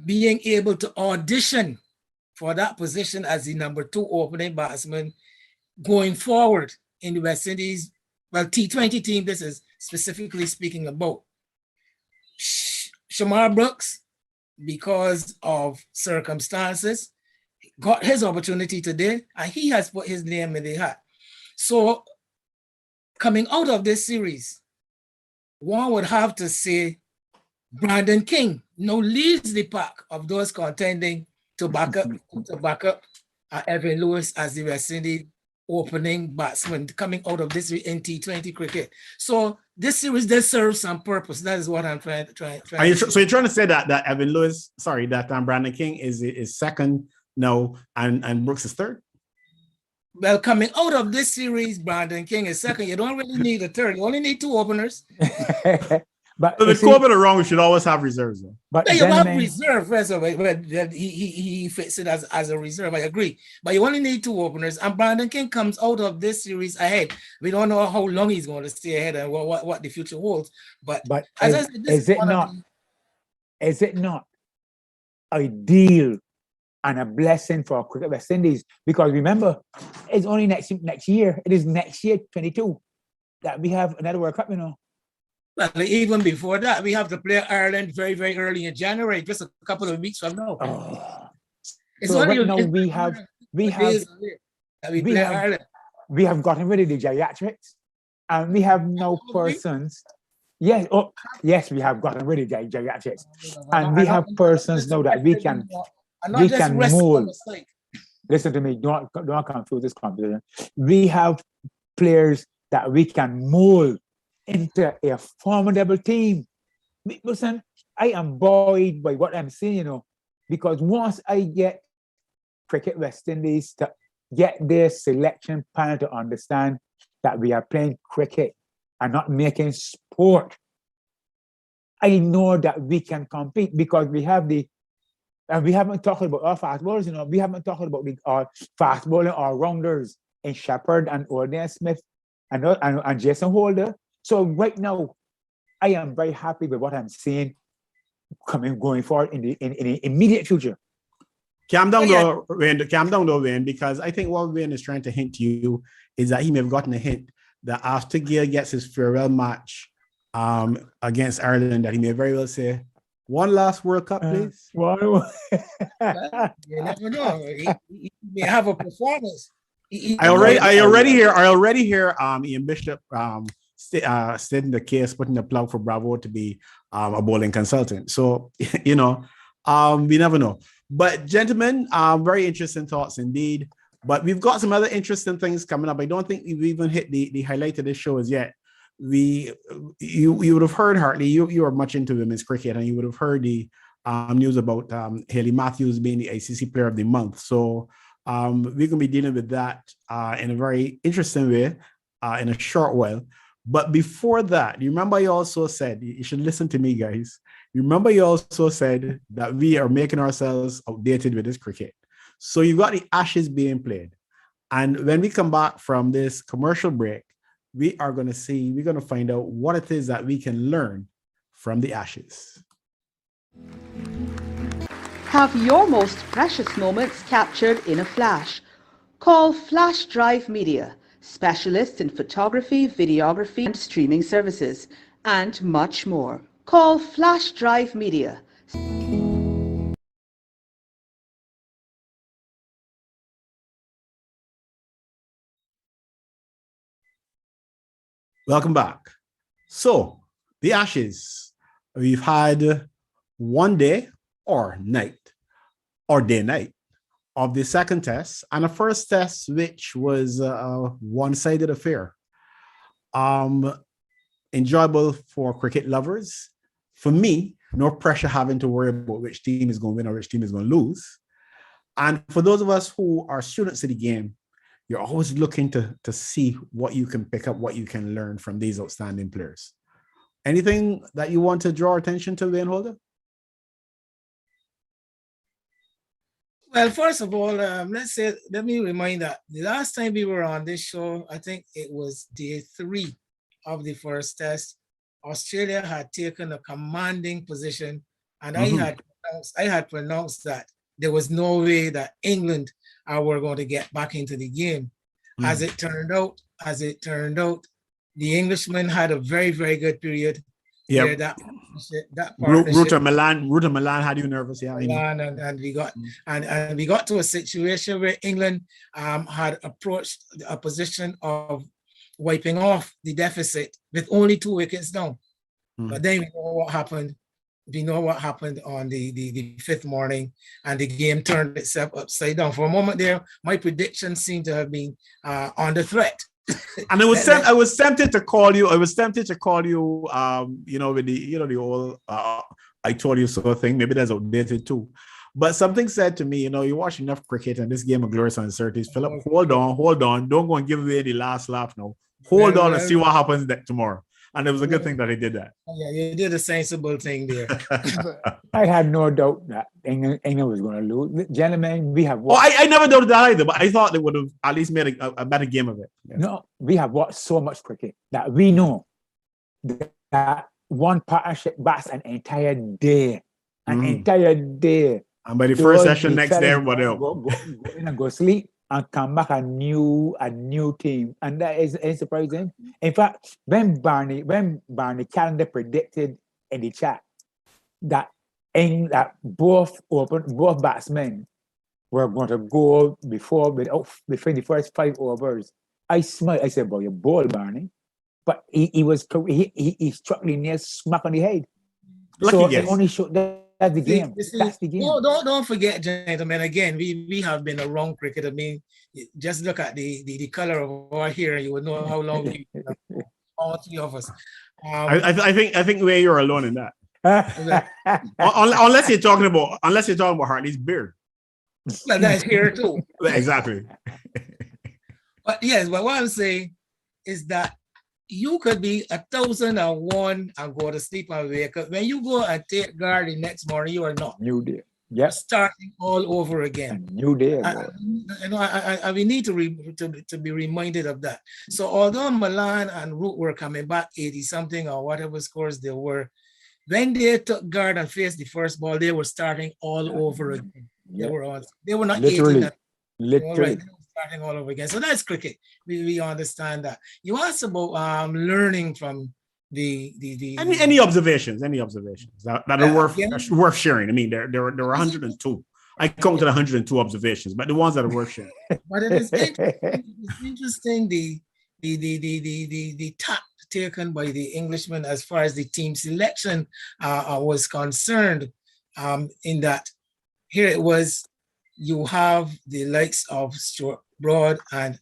being able to audition for that position as the number 2 opening batsman going forward in the West Indies. Well, T20 team, this is specifically speaking about. Shamar Brooks, because of circumstances, got his opportunity today, and he has put his name in the hat. So coming out of this series, one would have to say Brandon King now leads the pack of those contending to back up Evan Lewis as the West Indies opening batsman coming out of this in T20 cricket. So this series does serve some purpose. That is what I'm trying to say. So you're trying to say that Evan Lewis, that Brandon King is second now and Brooks is third? Well, coming out of this series, Brandon King is second. You don't really need a third. You only need 2 openers. But so the corporate wrong, we should always have reserves. Though. But you have reserve, first of all. He fits it as a reserve, I agree. But you only need 2 openers, and Brandon King comes out of this series ahead. We don't know how long he's going to stay ahead and what the future holds. But as I said, is it not ideal and a blessing for Cricket West Indies? Because remember, it's only next year. It is next year, 22, that we have another World Cup, Well, even before that, we have to play Ireland very, very early in January, just a couple of weeks from now. We have gotten rid of the geriatrics, and we have no persons. Yes, we have gotten rid of the geriatrics, and we have persons now that we can mold. Listen to me, don't confuse this conversation. We have players that we can mold into a formidable team. Listen, I am buoyed by what I'm seeing, because once I get Cricket West Indies to get their selection panel to understand that we are playing cricket and not making sport, I know that we can compete, because we have and we haven't talked about our fast bowlers, we haven't talked about our fast bowling all-rounders in Shepherd and Ordan Smith and Jason Holder. So right now, I am very happy with what I'm seeing going forward in the immediate future. Calm down, though, Wayne, because I think what Wayne is trying to hint to you is that he may have gotten a hint that after Gale gets his farewell match against Ireland, that he may very well say, one last World Cup, please. Well, you never know. He may have a performance. I already hear Ian Bishop stating the case, putting the plug for Bravo to be a bowling consultant. So, you know, we never know. But gentlemen, very interesting thoughts indeed. But we've got some other interesting things coming up. I don't think we've even hit the highlight of this show as yet. You would have heard, Hartley, you are much into women's cricket, and you would have heard the news about Hayley Matthews being the ICC Player of the Month. So we're going to be dealing with that in a very interesting way in a short while. But before that, you remember you also said, you should listen to me, guys. You remember you also said that we are making ourselves outdated with this cricket. So you've got the Ashes being played. And when we come back from this commercial break, we're going to find out what it is that we can learn from the Ashes. Have your most precious moments captured in a flash. Call Flash Drive Media, specialists in photography, videography, and streaming services, and much more. Call Flash Drive Media. Welcome back. So, the Ashes. We've had one day or night or day-night of the second test, and a first test which was a one-sided affair. Enjoyable for cricket lovers. For me, no pressure having to worry about which team is going to win or which team is going to lose. And for those of us who are students of the game, you're always looking to see what you can pick up, what you can learn from these outstanding players. Anything that you want to draw attention to, Wayne Holder? Well, first of all, let me remind that the last time we were on this show, I think it was day 3 of the first test. Australia had taken a commanding position, and I had pronounced that there was no way that England were going to get back into the game. As it turned out, the Englishmen had a very, very good period. Yeah, that partnership. Ruta Milan had you nervous, yeah. And we got to a situation where England had approached a position of wiping off the deficit with only 2 wickets down. But then we know what happened. We know what happened on the 5th morning, and the game turned itself upside down. For a moment there, my predictions seemed to have been under threat. And I was tempted to call you. With the old "I told you so" thing. Maybe that's outdated too. But something said to me, you watch enough cricket and this game of glorious uncertainties. Philip, hold on. Don't go and give away the last laugh now. Hold on and see what happens tomorrow. And it was a good thing that he did that. Yeah, you did a sensible thing there. I had no doubt that England was going to lose. Gentlemen, we have watched. I never doubted that either, but I thought they would have at least made a better game of it. Yeah. No, we have watched so much cricket that we know that one partnership bats an entire day. And by the first session next day, everybody else. Go in and go sleep and come back a new team. And that is surprising. In fact, when Barney Calendar predicted in the chat that both batsmen were going to go between the first 5 overs, I smiled. I said, "Well, you're bold, Barney." But he struck the nail smack on the head. Lucky it only showed that's the game. That's the game. Don't forget, gentlemen. Again, we have been around cricket. I mean, just look at the color of our hair, you would know how long we all 3 of us. I think you're alone in that. unless you're talking about Hartley's beard. Well, that's here too. Exactly. But yes, but what I'm saying is that you could be 1,001 and go to sleep and wake up. When you go and take guard the next morning, you are not. New day. Yes. Starting all over again. New day. We need to be reminded of that. So although Milan and Root were coming back 80-something or whatever scores they were, when they took guard and faced the first ball, they were starting all over again. Yeah. They were not literally. 80. Literally. starting all over again. So that's cricket. We understand that. You asked about learning from the Any observations that are worth sharing? I mean, there were 102. I counted 102 observations, but the ones that are worth sharing. But it is interesting the tack taken by the Englishman as far as the team selection was concerned, in that here it was, you have the likes of Stuart Broad and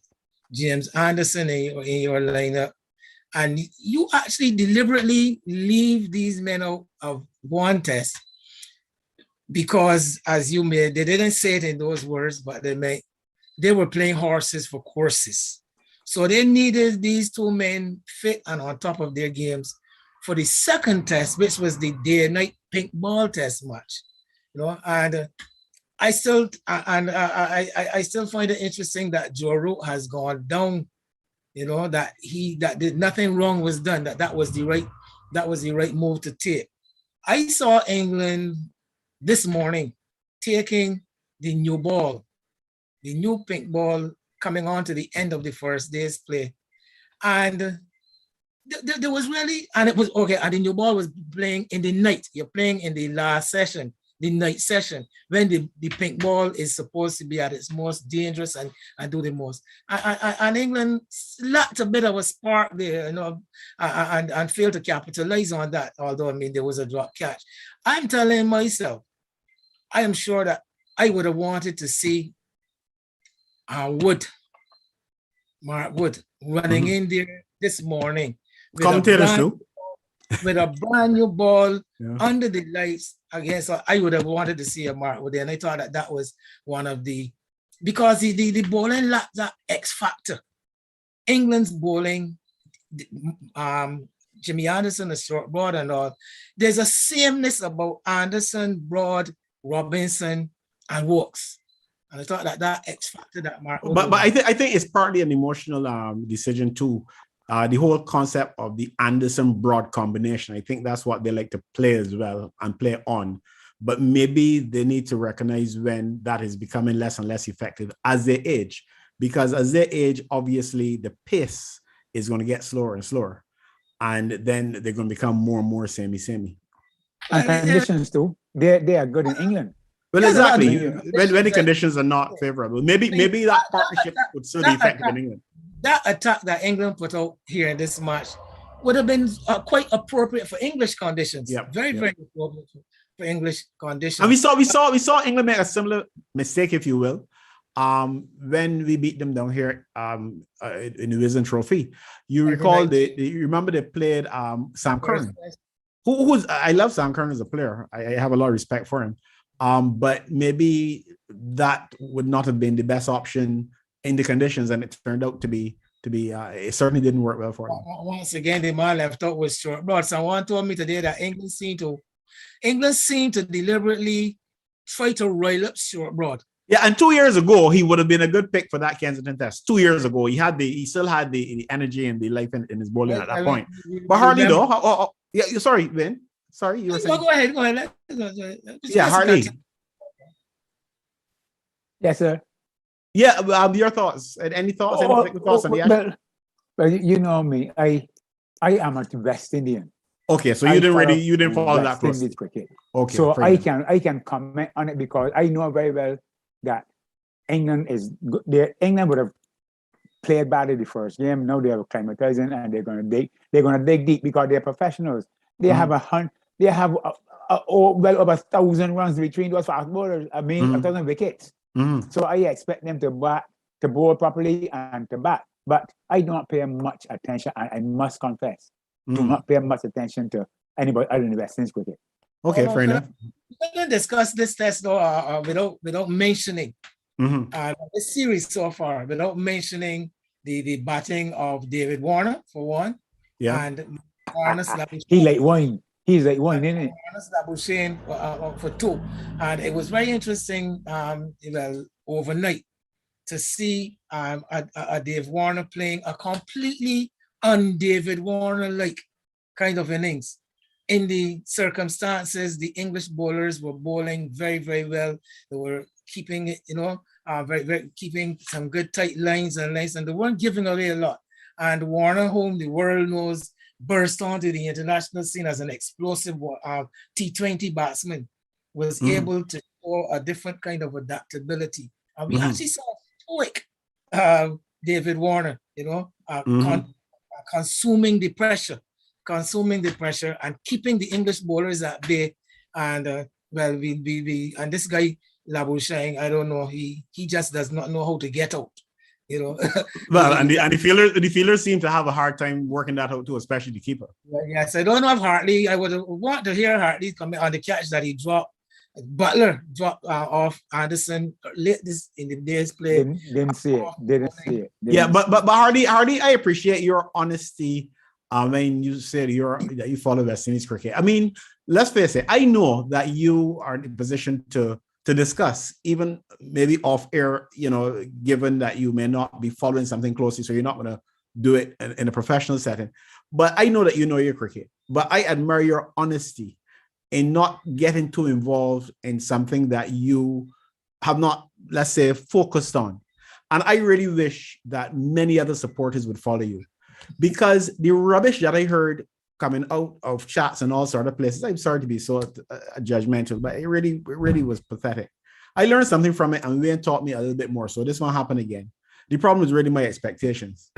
James Anderson in your lineup, and you actually deliberately leave these men out of one test because, as you made, they didn't say it in those words, but they were playing horses for courses. So they needed these two men fit and on top of their games for the second test, which was the day and night pink ball test match. And I still find it interesting that Joe Root has gone down. That nothing wrong was done. That was the right move to take. I saw England this morning taking the new ball, the new pink ball, coming on to the end of the first day's play. And there was really, and it was okay, and the new ball was playing in the night. You're playing in the last session, the night session, when the pink ball is supposed to be at its most dangerous and do the most. And England lacked a bit of a spark there, and failed to capitalize on that, although, I mean, there was a drop catch. I'm telling myself, I am sure that I would have wanted to see Mark Wood running in there this morning with a brand new ball under the lights. Again, so I would have wanted to see a Mark Wood there, and I thought that was one of because the bowling lacked that X factor. England's bowling, Jimmy Anderson, the Stuart Broad and all, there's a sameness about Anderson, Broad, Robinson, and Wokes. And I thought that X factor that Mark. But I think it's partly an emotional decision too. The whole concept of the Anderson Broad combination, I think that's what they like to play as well and play on. But maybe they need to recognize when that is becoming less and less effective as they age, because as they age, obviously the pace is going to get slower and slower, and then they're going to become more and more samey. And conditions too. They are good in England. Well, exactly. When the conditions are not favorable, maybe that partnership would still be effective in England. That attack that England put out here in this match would have been quite appropriate for English conditions. Very appropriate for English conditions. And we saw England make a similar mistake, if you will, when we beat them down here in the Wisden Trophy. You recall you remember they played Sam Curran, who's I love Sam Curran as a player. I have a lot of respect for him. But maybe that would not have been the best option in the conditions, and it turned out to be. It certainly didn't work well for them. Once again, the man left out was Stuart Broad. Someone told me today that England seemed to deliberately try to rile up Stuart Broad. Yeah, and 2 years ago he would have been a good pick for that Kensington test. 2 years ago, he still had the energy and the life in his bowling at that point. But hardly though. Sorry, Vin. Sorry, you were saying. Go ahead. Yeah, Harley. Yes, sir. Yeah, your thoughts. Any thoughts? Any thoughts on the action? Well, you know me. I am a West Indian. Okay, so you didn't follow that close. Cricket. Okay, so I can comment on it because I know very well that England would have played badly the first game. Now they are acclimatizing and they're gonna dig deep because they're professionals. They have well over 1,000 runs between those fast bowlers. I mean, 1,000 wickets. So I expect them to bowl properly and to bat. But I don't pay much attention. I must confess, do not pay much attention to anybody other than West Indies cricket. Okay, fair enough. We're going to discuss this test though without mentioning the series so far, without mentioning the batting of David Warner for one. Yeah. And He's like wine, isn't it? For two. And it was very interesting overnight to see a Dave Warner playing a completely un-David Warner-like kind of innings. In the circumstances, the English bowlers were bowling very, very well. They were keeping it, very keeping some good tight lines, and they weren't giving away a lot. And Warner, whom the world knows, burst onto the international scene as an explosive T20 batsman, was able to show a different kind of adaptability. And we actually saw stoic David Warner, consuming the pressure and keeping the English bowlers at bay. And and this guy Labuschagne, I don't know, he just does not know how to get out. Well, and the fielders seem to have a hard time working that out too, especially the keeper. Yes, I don't know if Hartley. I would want to hear Hartley come on the catch that he dropped. Butler dropped off Anderson late in the day's play. Didn't see it. Yeah, but Hardy, I appreciate your honesty. When you said that you follow West Indies cricket. I mean, let's face it. I know that you are in a position to discuss, even maybe off air, given that you may not be following something closely, so you're not going to do it in a professional setting. But I know that you know your cricket. But I admire your honesty in not getting too involved in something that you have not, let's say, focused on. And I really wish that many other supporters would follow you, because the rubbish that I heard coming out of chats and all sorts of places, I'm sorry to be so judgmental, but it really was pathetic. I learned something from it, and Wayne taught me a little bit more, so this won't happen again. The problem is really my expectations.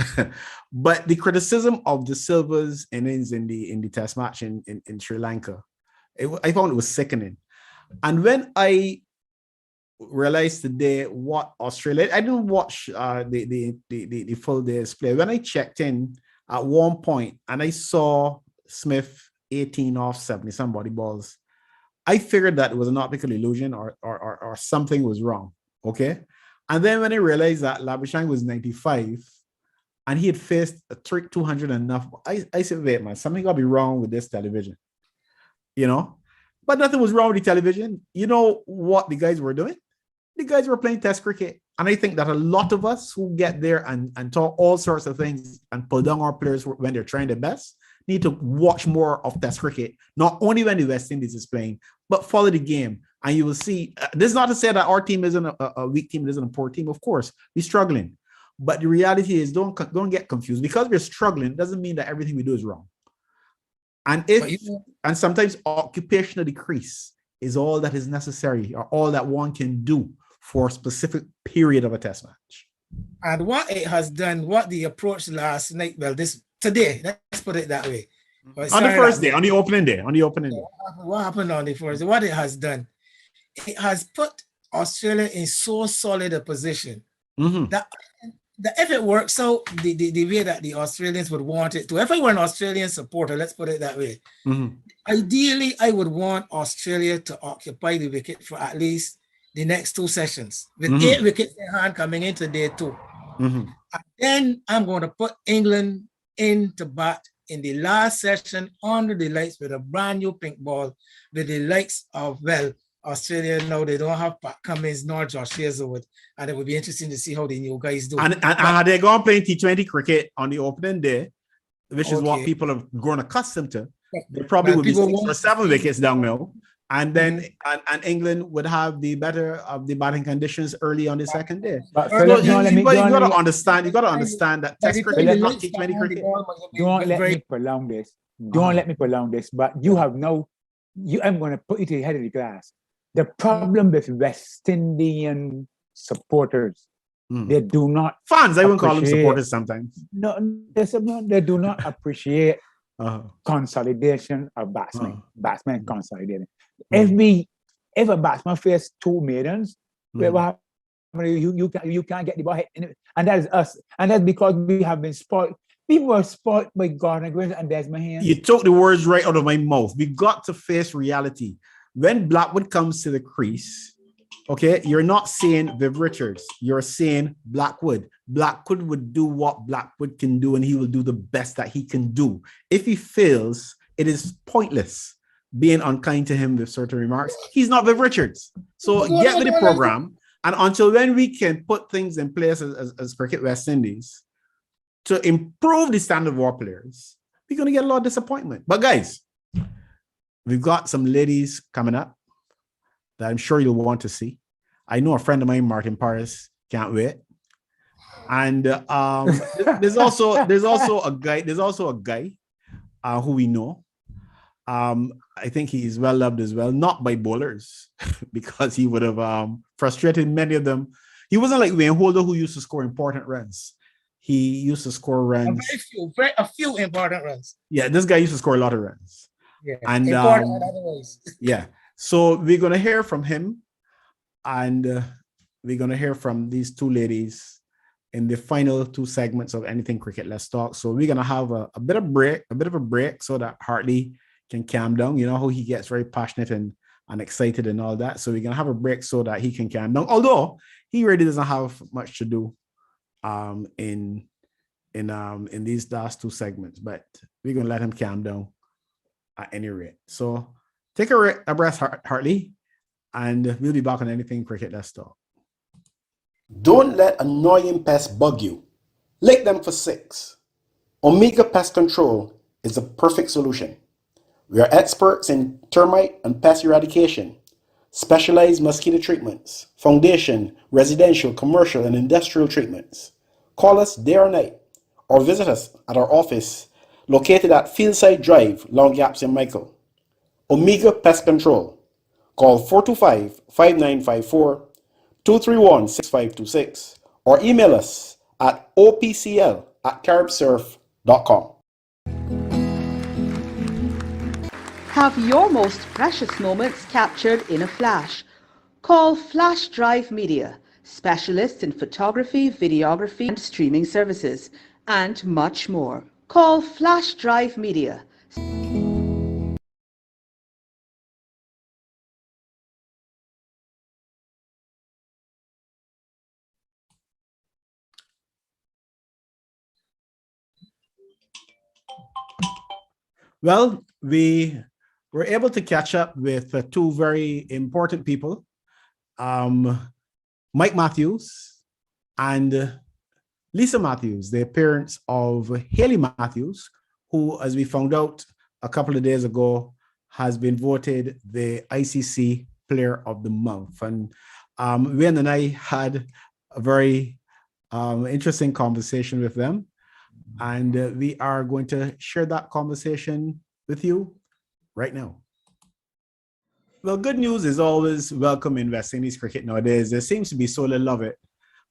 But the criticism of the Silver's innings in the test match in Sri Lanka, I found it was sickening. And when I realized today what Australia, I didn't watch the full day's play. When I checked in at one point and I saw Smith 18 off 70 somebody balls, I figured that it was an optical illusion or something was wrong. Okay. And then when I realized that Labuschagne was 95 and he had faced a trick 200 enough, I said, wait, man, something got to be wrong with this television. But nothing was wrong with the television. You know what the guys were doing? The guys were playing test cricket. And I think that a lot of us who get there and talk all sorts of things and pull down our players when they're trying their best need to watch more of test cricket, not only when the West Indies is playing, but follow the game. And you will see, this is not to say that our team isn't a weak team, it isn't a poor team. Of course, we're struggling. But the reality is, don't get confused. Because we're struggling doesn't mean that everything we do is wrong. And sometimes occupational decrease is all that is necessary, or all that one can do for a specific period of a test match. And what it has done, what the approach last night, today, let's put it that way. On the first day, on the opening day. What happened on the first day? What it has done, it has put Australia in so solid a position that if it works out the way that the Australians would want it to, if I were an Australian supporter, let's put it that way, ideally, I would want Australia to occupy the wicket for at least the next two sessions, with 8 wickets in hand coming into day 2. And then I'm going to put England into bat in the last session under the lights with a brand new pink ball, with the likes of, Australia now, they don't have Pat Cummins nor Josh Hazelwood, and it would be interesting to see how the new guys do. And they're going to play T20 cricket on the opening day, which is what people have grown accustomed to. They probably would be 6 or 7 wickets down now. And then and England would have the better of the batting conditions early on the second day. But you got to understand that test cricket is not T20 cricket. Don't let me prolong this. Don't let me prolong this. But you have I'm going to put you to the head of the class. The problem with West Indian supporters, they do not fans. I wouldn't call them supporters sometimes. No, they do not appreciate consolidation of batsmen. Batsmen consolidating. If a batsman faces 2 maidens, you can't get the ball hit, and that is us. And that's because we have been spoiled. People are spoiled by Gardner Green and Desmond Haynes. You took the words right out of my mouth. We got to face reality. When Blackwood comes to the crease, okay, you're not saying Viv Richards. You're saying Blackwood. Blackwood would do what Blackwood can do, and he will do the best that he can do. If he fails, it is pointless being unkind to him with certain remarks. He's not Viv Richards. So get with the program. And until then, we can put things in place as Cricket West Indies to improve the standard of our players, we're going to get a lot of disappointment. But guys, we've got some ladies coming up that I'm sure you'll want to see. I know a friend of mine, Martin Paris, can't wait. And there's also a guy who we know. I think he's well loved as well, not by bowlers, because he would have frustrated many of them. He wasn't like Wayne Holder, who used to score important runs. He used to score runs. A few important runs. Yeah, this guy used to score a lot of runs. Yeah, and important in other ways. yeah, so we're gonna hear from him, and we're gonna hear from these two ladies in the final two segments of Anything Cricket Let's Talk. So we're gonna have a bit of a break, so that Hartley can calm down. You know how he gets very passionate and excited and all that. So we're gonna have a break so that he can calm down. Although he really doesn't have much to do in these last two segments, but we're gonna let him calm down at any rate. So take a breath, Hartley, and we'll be back on Anything Cricket Let's Talk. Don't let annoying pests bug you. Lick them for 6. Omega Pest Control is the perfect solution. We are experts in termite and pest eradication, specialized mosquito treatments, foundation, residential, commercial, and industrial treatments. Call us day or night, or visit us at our office located at Fieldside Drive, Long Gaps in Michael. Omega Pest Control. Call 425-5954, 231-6526, or email us at opcl@caribsurf.com. Have your most precious moments captured in a flash. Call Flash Drive Media, specialists in photography, videography, and streaming services, and much more. Call Flash Drive Media. Well, we were able to catch up with two very important people, Mike Matthews and Lisa Matthews, the parents of Hayley Matthews, who, as we found out a couple of days ago, has been voted the ICC Player of the Month. And Wayne and I had a very interesting conversation with them. And we are going to share that conversation with you right now. Well, good news is always welcome in West Indies cricket nowadays. There seems to be so little of it.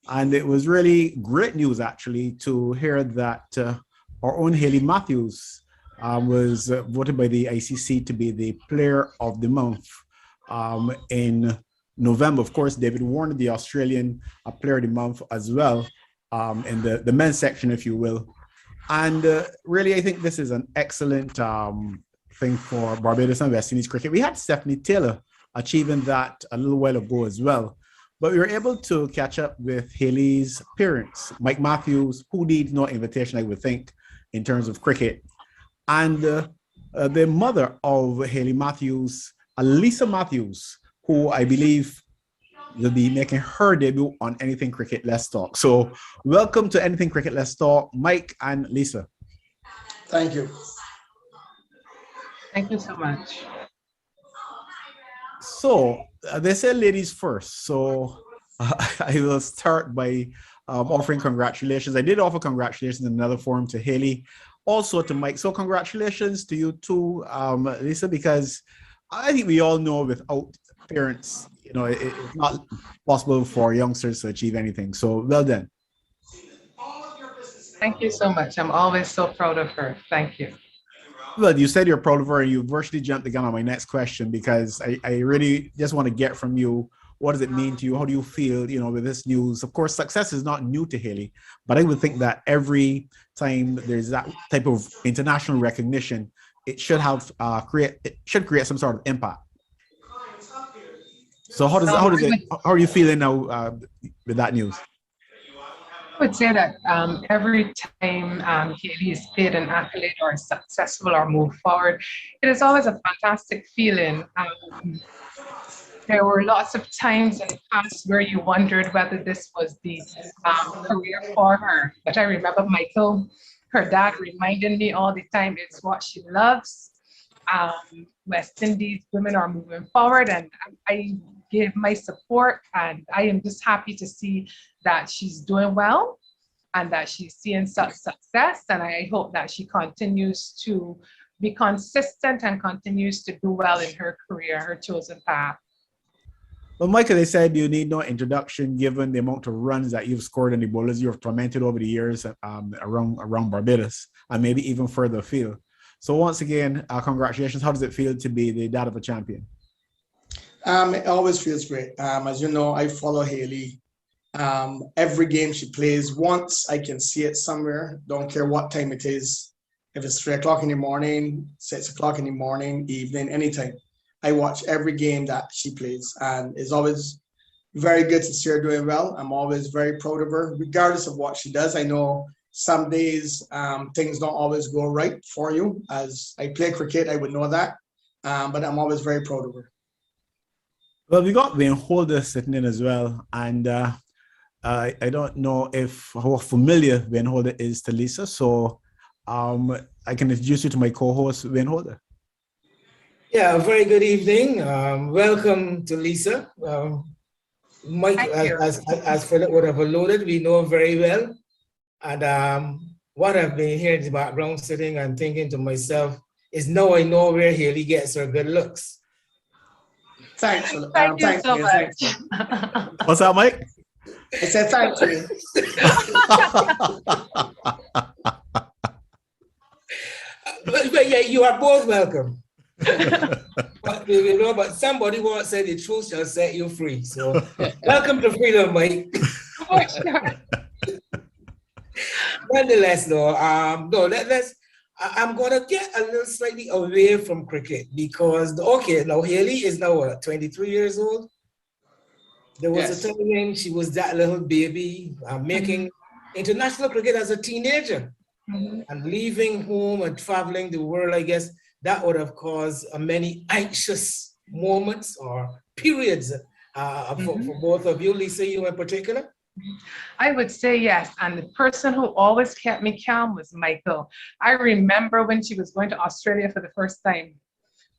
And it was really great news, actually, to hear that our own Hayley Matthews was voted by the ICC to be the Player of the Month in November. Of course, David Warner, the Australian Player of the Month as well, in the men's section, if you will. And really, I think this is an excellent thing for Barbados and West Indies cricket. We had Stephanie Taylor achieving that a little while ago as well. But we were able to catch up with Hayley's parents, Mike Matthews, who needs no invitation, I would think, in terms of cricket, and the mother of Hayley Matthews, Lisa Matthews, who I believe will be making her debut on Anything Cricket Let's Talk. So welcome to Anything Cricket Let's Talk, Mike and Lisa. Thank you. Thank you so much. So they say ladies first. So I will start by offering congratulations. I did offer congratulations in another forum to Hayley, also to Mike. So congratulations to you too, Lisa, because I think we all know without parents, you know, it's not possible for youngsters to achieve anything. So well done. Thank you so much. I'm always so proud of her. Thank you. Well, you said you're proud of her, and you virtually jumped the gun on my next question, because I really just want to get from you, what does it mean to you? How do you feel, you know, with this news? Of course, success is not new to Hayley, but I would think that every time there's that type of international recognition, it should have create some sort of impact. So how are you feeling now with that news? I would say that every time Hayley is paid an accolade or is successful or move forward, it is always a fantastic feeling. There were lots of times in the past where you wondered whether this was the career for her. But I remember Michael, her dad, reminding me all the time, it's what she loves. West Indies women are moving forward, and I give my support, and I am just happy to see that she's doing well and that she's seeing such success. And I hope that she continues to be consistent and continues to do well in her career, her chosen path. Well, Michael, they said you need no introduction given the amount of runs that you've scored and the bowlers you've tormented over the years around Barbados and maybe even further afield. So once again, congratulations. How does it feel to be the dad of a champion? It always feels great. As you know, I follow Hayley. Every game she plays, once I can see it somewhere, don't care what time it is. If it's 3 o'clock in the morning, 6 o'clock in the morning, evening, anytime. I watch every game that she plays, and it's always very good to see her doing well. I'm always very proud of her, regardless of what she does. I know some days things don't always go right for you. As I play cricket, I would know that, but I'm always very proud of her. Well, we got Wayne Holder sitting in as well, and I don't know how familiar Wayne Holder is to Lisa, so I can introduce you to my co-host, Wayne Holder. Yeah, a very good evening. Welcome to Lisa. Mike, as Philip would have alluded, we know very well. And what I've been hearing in the background, sitting and thinking to myself, is now I know where Hayley gets her good looks. Thanks. Thank you so much. What's up, Mike? I said thank you. But yeah, you are both welcome. but somebody once said the truth shall set you free. So welcome to freedom, Mike. For sure. Nonetheless, though, I'm gonna get a little slightly away from cricket because now Hayley is now what, 23 years old. There was a time when she was that little baby making international cricket as a teenager and leaving home and traveling the world. I guess that would have caused many anxious moments or periods for both of you, Lisa, you in particular. I would say yes. And the person who always kept me calm was Michael. I remember when she was going to Australia for the first time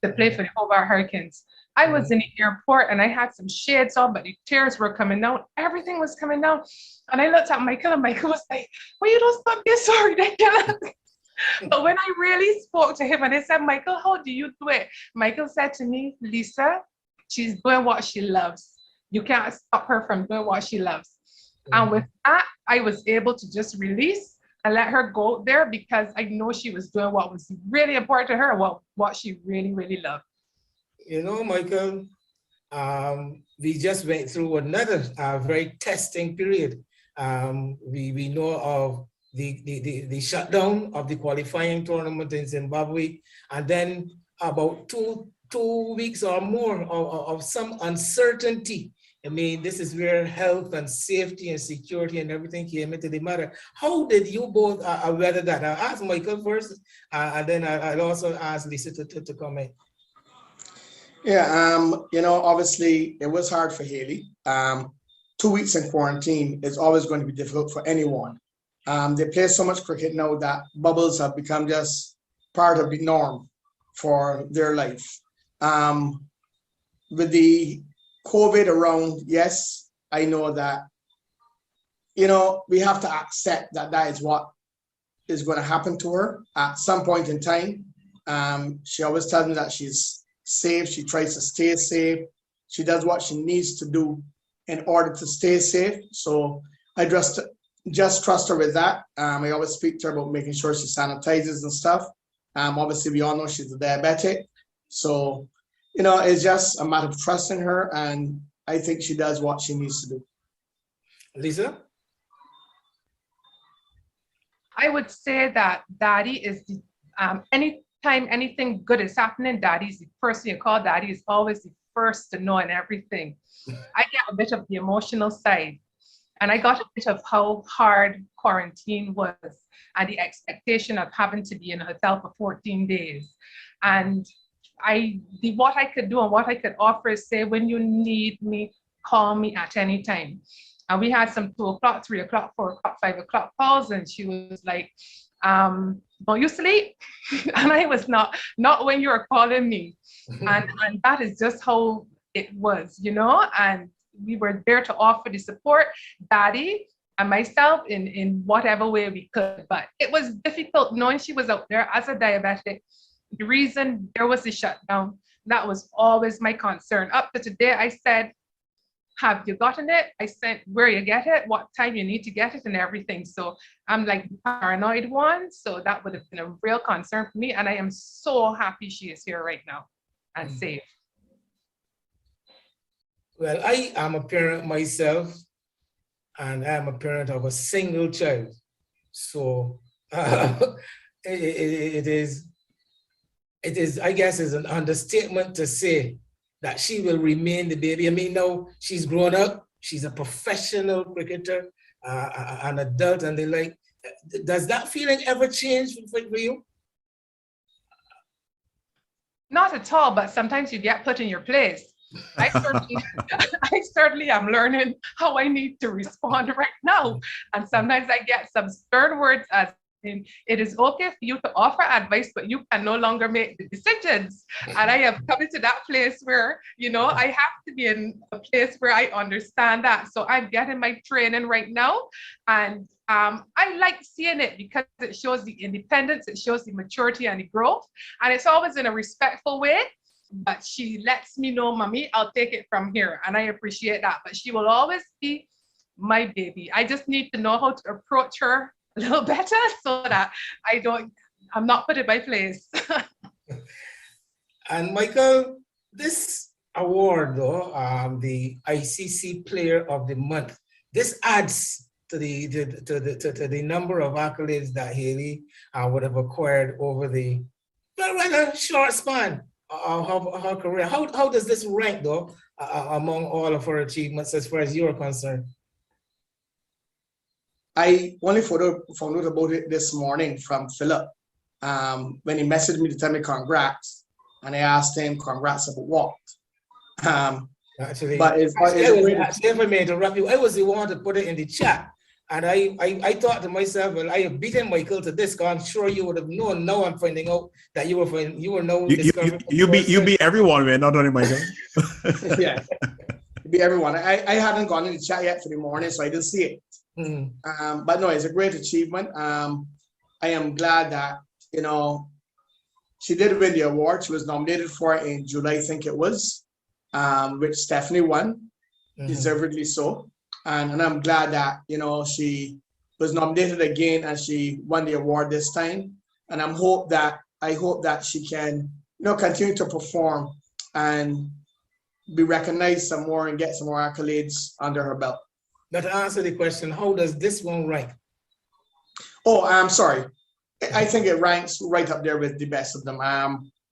to play for the Hobart Hurricanes. I was in the airport and I had some shades on, but the tears were coming down. Everything was coming down. And I looked at Michael and Michael was like, well, you don't stop being so ridiculous. But when I really spoke to him and I said, Michael, how do you do it? Michael said to me, Lisa, she's doing what she loves. You can't stop her from doing what she loves. And with that, I was able to just release and let her go there because I know she was doing what was really important to her, what she really, really loved. You know, Michael, we just went through another very testing period. We know of the shutdown of the qualifying tournament in Zimbabwe, and then about two weeks or more of some uncertainty. I mean, this is where health and safety and security and everything came into the matter. How did you both weather that? I'll ask Michael first, and then I'll also ask Lisa to comment. Yeah, obviously it was hard for Hayley. 2 weeks in quarantine is always going to be difficult for anyone. They play so much cricket now that bubbles have become just part of the norm for their life. With the COVID around, yes, I know that, we have to accept that is what is going to happen to her at some point in time. She always tells me that she's safe. She tries to stay safe. She does what she needs to do in order to stay safe. So I just trust her with that. I always speak to her about making sure she sanitizes and stuff. Obviously, we all know she's a diabetic. So, it's just a matter of trusting her, and I think she does what she needs to do. Lisa? I would say that Daddy is the, anytime anything good is happening, Daddy's the person you call. Daddy is always the first to know in everything. I get a bit of the emotional side, and I got a bit of how hard quarantine was and the expectation of having to be in a hotel for 14 days. And what I could do and what I could offer is say, when you need me, call me at any time. And we had some 2 o'clock, 3 o'clock, 4 o'clock, 5 o'clock calls, and she was like, don't you sleep? And I was not when you were calling me. And that is just how it was, and we were there to offer the support, Daddy and myself, in whatever way we could. But it was difficult knowing she was out there as a diabetic. The reason there was a shutdown, that was always my concern. Up to today, I said, have you gotten it? I said, where you get it, what time you need to get it, and everything. So I'm like the paranoid one. So that would have been a real concern for me. And I am so happy she is here right now and safe. Well, I am a parent myself, and I am a parent of a single child. So it is, I guess, is an understatement to say that she will remain the baby. I mean, now she's grown up, she's a professional cricketer, an adult, and they like, does that feeling ever change for you? Not at all, but sometimes you get put in your place. I certainly am learning how I need to respond right now. And sometimes I get some stern words as in, it is okay for you to offer advice, but you can no longer make the decisions. And I have come into that place where, I have to be in a place where I understand that. So I'm getting my training right now. And I like seeing it because it shows the independence, it shows the maturity and the growth. And it's always in a respectful way. But she lets me know, Mommy, I'll take it from here. And I appreciate that. But she will always be my baby. I just need to know how to approach her a little better so that I'm not put in my place. And Michael, this award though, the ICC Player of the Month, this adds to the number of accolades that Hayley would have acquired over the rather short span of her career. How does this rank though among all of her achievements as far as you're concerned? I only found out about it this morning from Philip when he messaged me to tell me congrats, and I asked him congrats about what. Actually, but if I may interrupt you, I was the one to put it in the chat, and I thought to myself, well, I have beaten Michael to this, because I'm sure you would have known. Now I'm finding out that you were known. You beat everyone, man, not only Michael. Yeah, you beat everyone. I hadn't gone in the chat yet for the morning, so I didn't see it. But no, it's a great achievement. I am glad that, she did win the award. She was nominated for it in July, I think it was, which Stephanie won, deservedly so. And I'm glad that, she was nominated again and she won the award this time. And I hope that she can, continue to perform and be recognized some more and get some more accolades under her belt. Now, to answer the question, how does this one rank? Oh, I'm sorry. I think it ranks right up there with the best of them.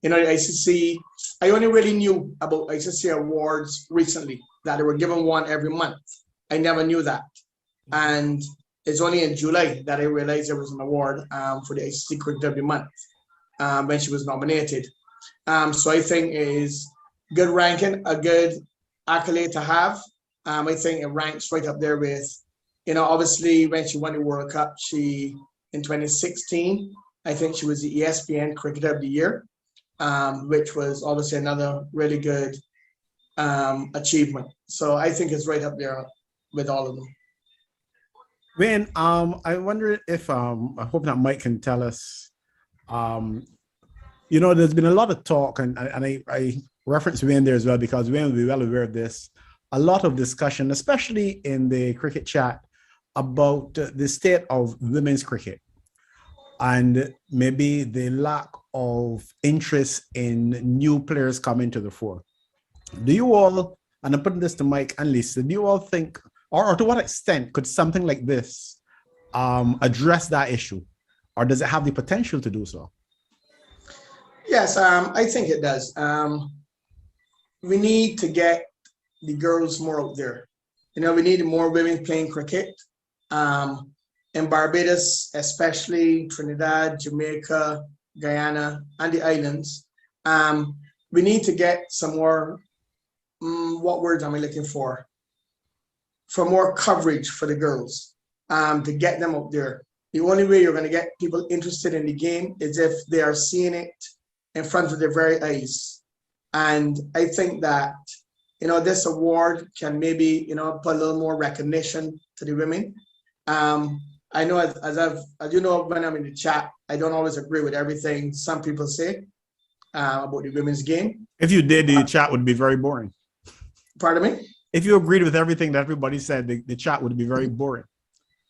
ICC, I only really knew about ICC awards recently, that they were given one every month. I never knew that. And it's only in July that I realized there was an award for the ICC Cricket of the Month when she was nominated. So I think it is good ranking, a good accolade to have. I think it ranks right up there with, obviously when she won the World Cup, in 2016, I think she was the ESPN Cricketer of the Year, which was obviously another really good achievement. So I think it's right up there with all of them. Wayne, I wonder if, I hope that Mike can tell us, there's been a lot of talk, and I reference Wayne there as well, because Wayne will be well aware of this. A lot of discussion, especially in the cricket chat, about the state of women's cricket and maybe the lack of interest in new players coming to the fore. Do you all, and I'm putting this to Mike and Lisa, do you all think, or to what extent could something like this address that issue? Or does it have the potential to do so? Yes, I think it does. We need to get the girls more out there. We need more women playing cricket. In Barbados, especially Trinidad, Jamaica, Guyana, and the islands. We need to get some more, what words am I looking for? For more coverage for the girls, to get them out there. The only way you're going to get people interested in the game is if they are seeing it in front of their very eyes. And I think that, this award can maybe, put a little more recognition to the women. I know as you know, when I'm in the chat, I don't always agree with everything some people say about the women's game. If you did, the chat would be very boring. Pardon me? If you agreed with everything that everybody said, the chat would be very boring.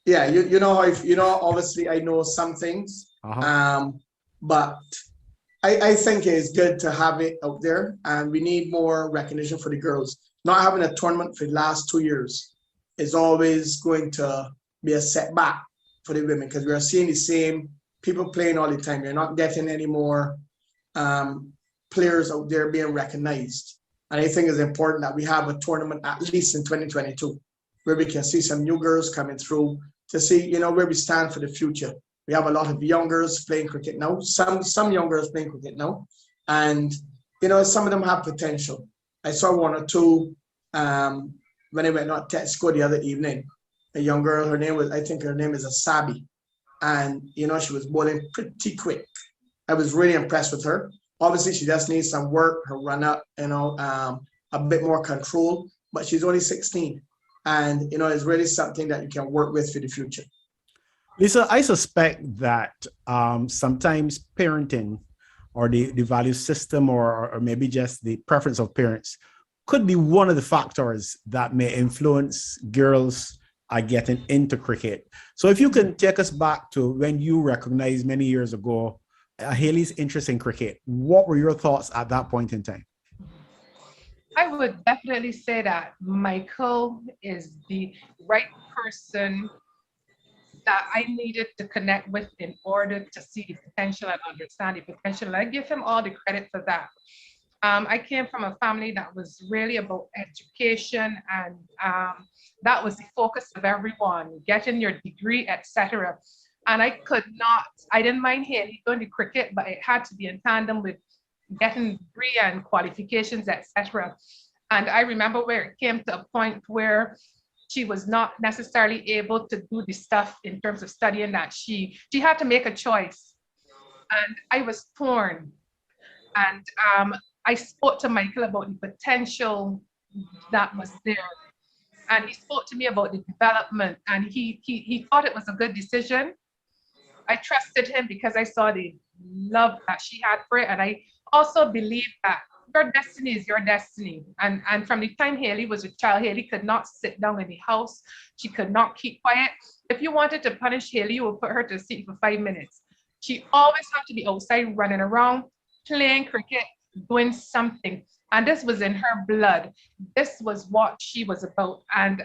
Yeah, you know how obviously I know some things, but I think it's good to have it out there, and we need more recognition for the girls. Not having a tournament for the last 2 years is always going to be a setback for the women, because we are seeing the same people playing all the time. You're not getting any more players out there being recognized. And I think it's important that we have a tournament at least in 2022, where we can see some new girls coming through to see, where we stand for the future. We have a lot of young girls playing cricket now, some young girls playing cricket now, and some of them have potential. I saw one or two when I went to Tesco the other evening. A young girl, I think her name is Asabi, and she was bowling pretty quick. I was really impressed with her. Obviously, she just needs some work, her run up, a bit more control, but she's only 16. And, it's really something that you can work with for the future. Lisa, I suspect that sometimes parenting or the value system or maybe just the preference of parents could be one of the factors that may influence girls getting into cricket. So if you can take us back to when you recognized many years ago Hayley's interest in cricket, what were your thoughts at that point in time? I would definitely say that Michael is the right person that I needed to connect with in order to see the potential and understand the potential. And I give him all the credit for that. I came from a family that was really about education, and that was the focus of everyone, getting your degree, etc. And I didn't mind Hayley going to cricket, but it had to be in tandem with getting degree and qualifications, etc. And I remember where it came to a point where she was not necessarily able to do the stuff in terms of studying, that she had to make a choice. And I was torn. And I spoke to Michael about the potential that was there. And he spoke to me about the development, and he thought it was a good decision. I trusted him because I saw the love that she had for it. And I also believe that your destiny is your destiny. And from the time Hayley was a child, Hayley could not sit down in the house. She could not keep quiet. If you wanted to punish Hayley, you would put her to sleep for 5 minutes. She always had to be outside running around, playing cricket, doing something. And this was in her blood. This was what she was about. And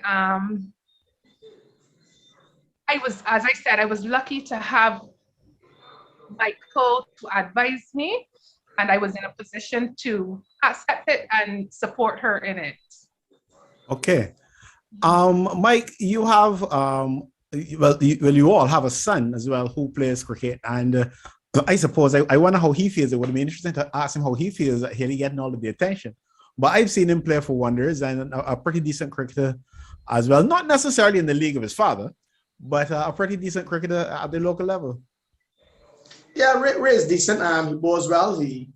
as I said, I was lucky to have Michael to advise me, and I was in a position to accept it and support her in it. Okay. Mike, you have, you all have a son as well who plays cricket, and I suppose I wonder how he feels. It would be interesting to ask him how he feels that he's getting all of the attention. But I've seen him play for Wanderers, and a pretty decent cricketer as well. Not necessarily in the league of his father, but a pretty decent cricketer at the local level. Yeah, Ray is decent. He bowls well. He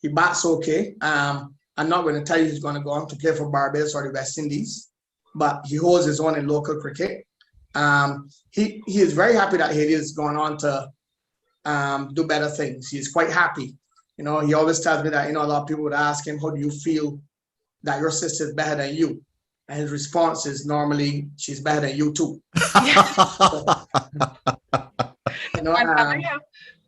bats okay. I'm not going to tell you he's going to go on to play for Barbados or the West Indies, but he holds his own in local cricket. He is very happy that Hayley is going on to do better things. He's quite happy. He always tells me that, a lot of people would ask him, how do you feel that your sister is better than you? And his response is normally, she's better than you too.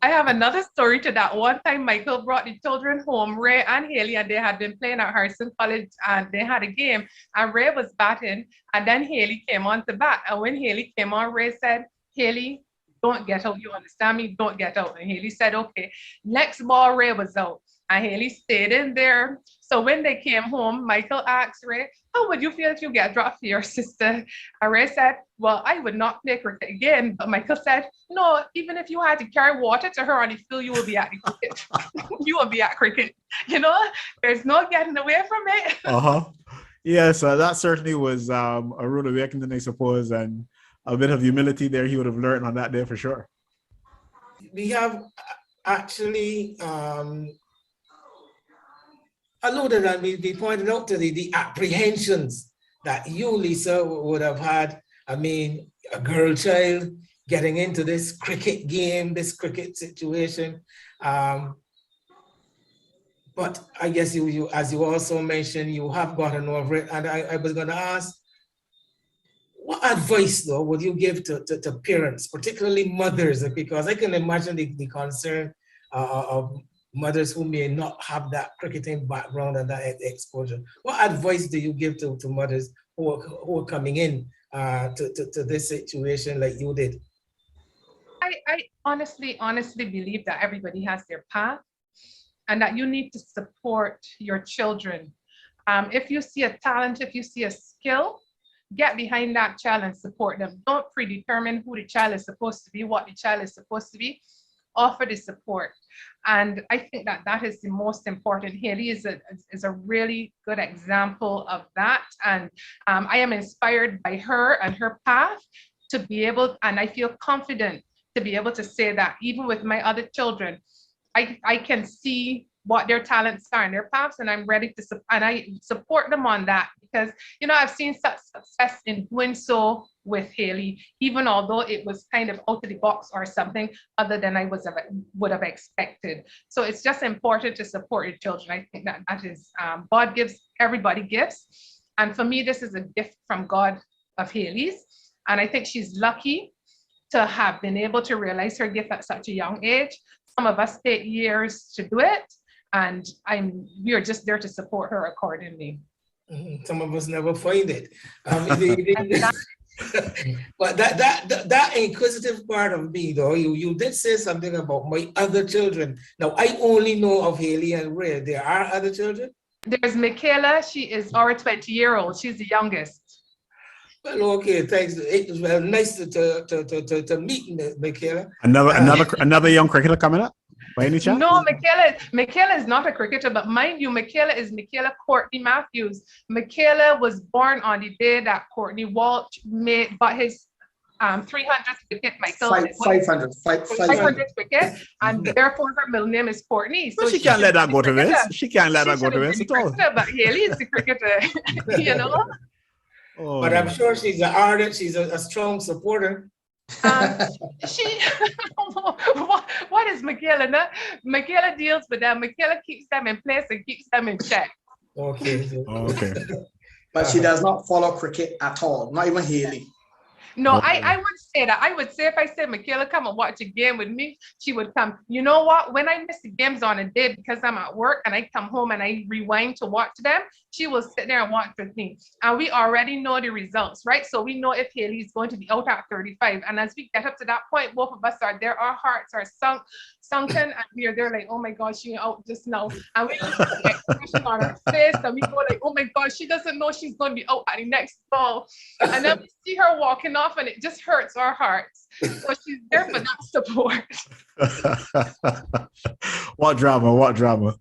I have another story to that. One time, Michael brought the children home, Ray and Hayley, and they had been playing at Harrison College, and they had a game, and Ray was batting, and then Hayley came on to bat. And when Hayley came on, Ray said, Hayley, don't get out. You understand me? Don't get out. And Hayley said, okay. Next ball, Ray was out, and Hayley stayed in there. So when they came home, Michael asked Ray, how would you feel if you get dropped for your sister? And Ray said, well, I would not play cricket again. But Michael said, no, even if you had to carry water to her on the field, you will be at the cricket. You will be at cricket. There's no getting away from it. Yeah, so that certainly was a rude awakening, I suppose, and a bit of humility there he would have learned on that day for sure. We have actually alluded and we pointed out to the apprehensions that you, Lisa, would have had. I mean, a girl child getting into this cricket game, this cricket situation. But I guess you, as you also mentioned, you have gotten over it. And I was going to ask, what advice, though, would you give to parents, particularly mothers? Because I can imagine the concern of mothers who may not have that cricketing background and that exposure. What advice do you give to mothers who are coming in to this situation like you did? I honestly believe that everybody has their path and that you need to support your children. If you see a talent, if you see a skill, get behind that child and support them. Don't predetermine who the child is supposed to be, what the child is supposed to be. Offer the support. And I think that that is the most important. Hayley is a really good example of that. And I am inspired by her and her path to be able, and I feel confident to be able to say that even with my other children, I can see what their talents are and their paths, and I'm ready to and I support them on that because, you know, I've seen such success in doing so with Hayley, even although it was kind of out of the box or something other than I would have expected. So it's just important to support your children. I think that is, God gives everybody gifts. And for me, this is a gift from God of Hayley's. And I think she's lucky to have been able to realize her gift at such a young age. Some of us take years to do it, and we are just there to support her accordingly. Some of us never find it. But that inquisitive part of me, though, you did say something about my other children. Now, I only know of Hayley and Ray. There are other children? There's Michaela. She is our 20-year-old. She's the youngest. Well, okay, thanks. It was nice to meet Michaela. Another young cricketer coming up, by any chance? No, Michaela is not a cricketer, but mind you, Michaela is Michaela Courtney Matthews. Michaela was born on the day that Courtney Walsh got his 300th wicket. Michael 500th wicket, and therefore her middle name is Courtney. So she can't let that go to waste. She can't let that go to waste at all. But Hayley is the cricketer, you know. Oh. But I'm sure she's an ardent, she's a strong supporter. What is Michaela? Michaela deals with them. Michaela keeps them in place and keeps them in check. Okay. Okay. But she does not follow cricket at all, not even Hayley. No, I would say that. I would say if I said, Michaela, come and watch a game with me, she would come. You know what? When I miss the games on a day because I'm at work and I come home and I rewind to watch them, she will sit there and watch with me. And we already know the results, right? So we know if Hayley is going to be out at 35. And as we get up to that point, both of us are there. Our hearts are sunken, and we are there like, oh my God, she out just now. And we look at the expression on her face and we go like, oh my God, she doesn't know she's going to be out at the next ball. And then we see her walking off and it just hurts our hearts. So she's there for that support. What drama.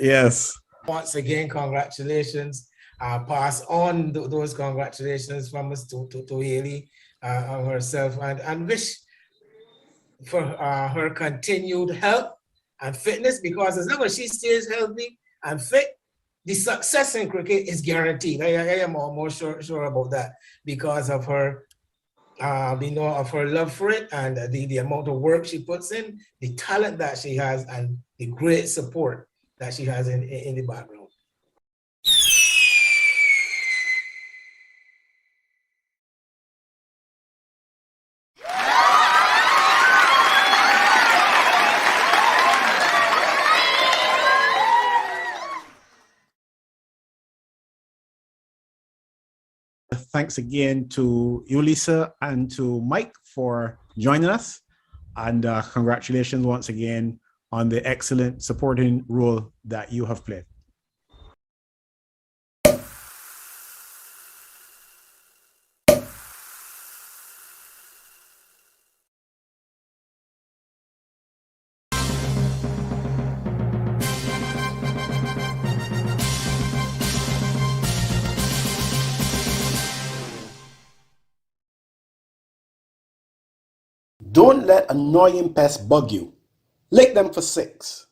Yes. Once again, congratulations. Pass on those congratulations from us to Hayley herself and wish for her continued health and fitness, because as long as she stays healthy and fit, the success in cricket is guaranteed. I am almost sure about that because of her, of her love for it and the amount of work she puts in, the talent that she has, and the great support that she has in the background. Thanks again to you, Lisa, and to Mike for joining us. And congratulations once again on the excellent supporting role that you have played. Don't let annoying pests bug you. Lick them for 6.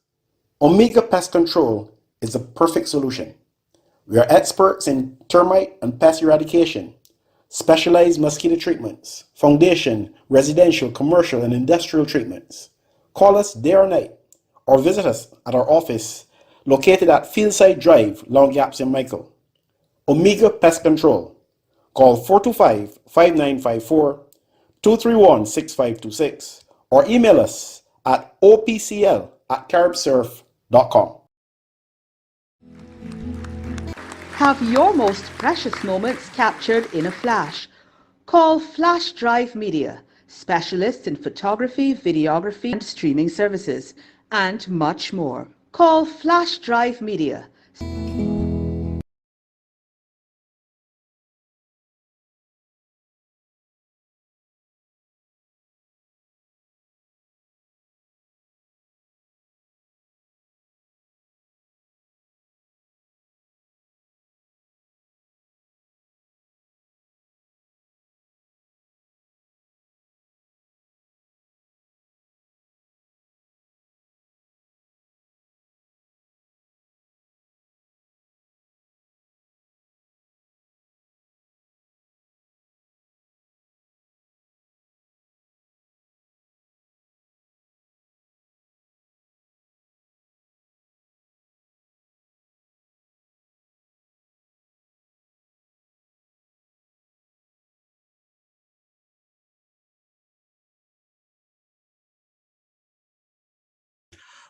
Omega Pest Control is the perfect solution. We are experts in termite and pest eradication, specialized mosquito treatments, foundation, residential, commercial, and industrial treatments. Call us day or night or visit us at our office located at Fieldside Drive, Long Gap, St. Michael. Omega Pest Control. Call 425-5954, 231-6526, or email us at opcl@caribsurf.com. Have your most precious moments captured in a flash. Call Flash Drive Media, specialists in photography, videography, and streaming services, and much more. Call Flash Drive Media.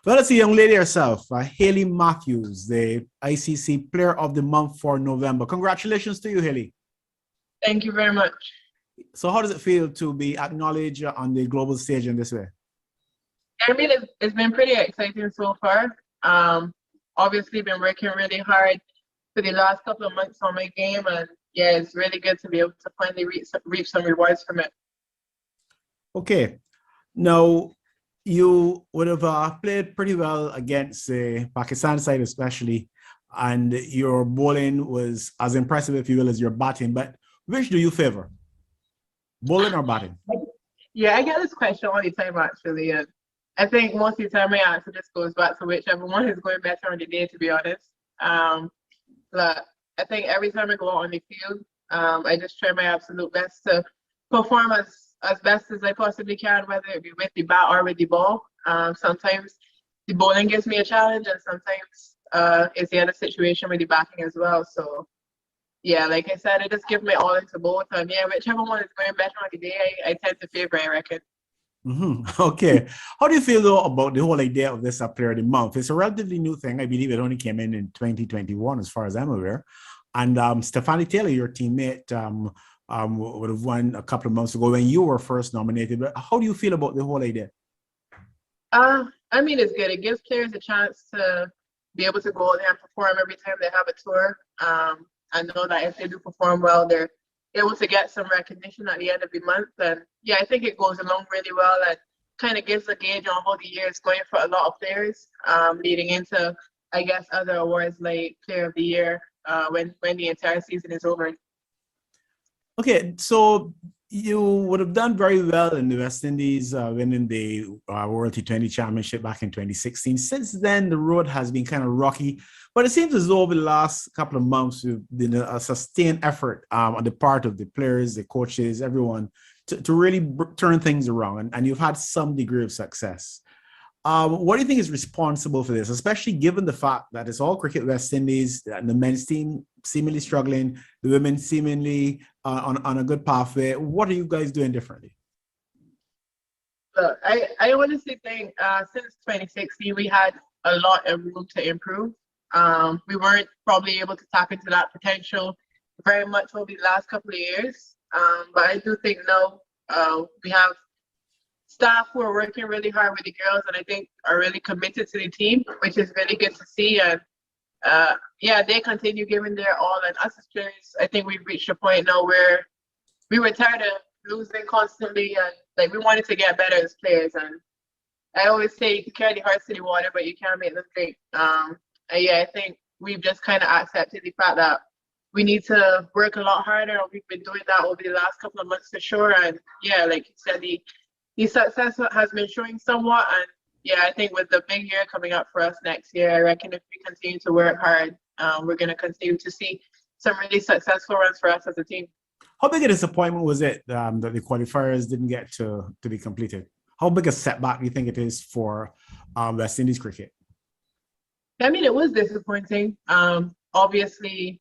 Well, it's a young lady herself, Hayley Matthews, the ICC Player of the Month for November. Congratulations to you, Hayley. Thank you very much. So how does it feel to be acknowledged on the global stage in this way? I mean, it's been pretty exciting so far. Obviously been working really hard for the last couple of months on my game, and yeah, it's really good to be able to finally reap some rewards from it. Okay, now you would have played pretty well against the Pakistan side especially, and your bowling was as impressive, if you will, as your batting, but which do you favor, bowling or batting? Yeah, I get this question all the time actually, and I think most of the time my answer just goes back to whichever one is going better on the day, to be honest. But I think every time I go out on the field, I just try my absolute best to perform as best as I possibly can, whether it be with the bat or with the ball. Sometimes the bowling gives me a challenge, and sometimes it's the other situation with the batting as well. So yeah, like I said, I just give my all into both, and yeah, whichever one is going better on the day, I tend to favor, I reckon. Okay. How do you feel though about the whole idea of this Player of the Month? It's a relatively new thing. I believe it only came in 2021, as far as I'm aware. And Stephanie Taylor, your teammate, would have won a couple of months ago when you were first nominated. But how do you feel about the whole idea? I mean, it's good. It gives players a chance to be able to go out there and perform every time they have a tour. I know that if they do perform well, they're able to get some recognition at the end of the month. And yeah, I think it goes along really well and kind of gives a gauge on how the year is going for a lot of players, leading into, I guess, other awards like Player of the Year when the entire season is over. Okay, so you would have done very well in the West Indies, winning the World T20 Championship back in 2016. Since then, the road has been kind of rocky, but it seems as though over the last couple of months, there's been a sustained effort on the part of the players, the coaches, everyone, to really turn things around, and you've had some degree of success. What do you think is responsible for this, especially given the fact that it's all cricket West Indies, and the men's team seemingly struggling, the women seemingly on a good pathway? What are you guys doing differently? Look, I honestly think since 2016, we had a lot of room to improve. We weren't probably able to tap into that potential very much over the last couple of years. But I do think now we have staff who are working really hard with the girls, and I think are really committed to the team, which is really good to see. And yeah, they continue giving their all. And us as players, I think we've reached a point now where we were tired of losing constantly, and like we wanted to get better as players. And I always say you can carry the horse to the water, but you can't make them drink. And yeah, I think we've just kind of accepted the fact that we need to work a lot harder, and we've been doing that over the last couple of months for sure. And yeah, like you said, the success has been showing somewhat, and yeah, I think with the big year coming up for us next year, I reckon if we continue to work hard, we're going to continue to see some really successful runs for us as a team. How big a disappointment was it that the qualifiers didn't get to be completed? How big a setback do you think it is for West Indies cricket? I mean, it was disappointing. Obviously,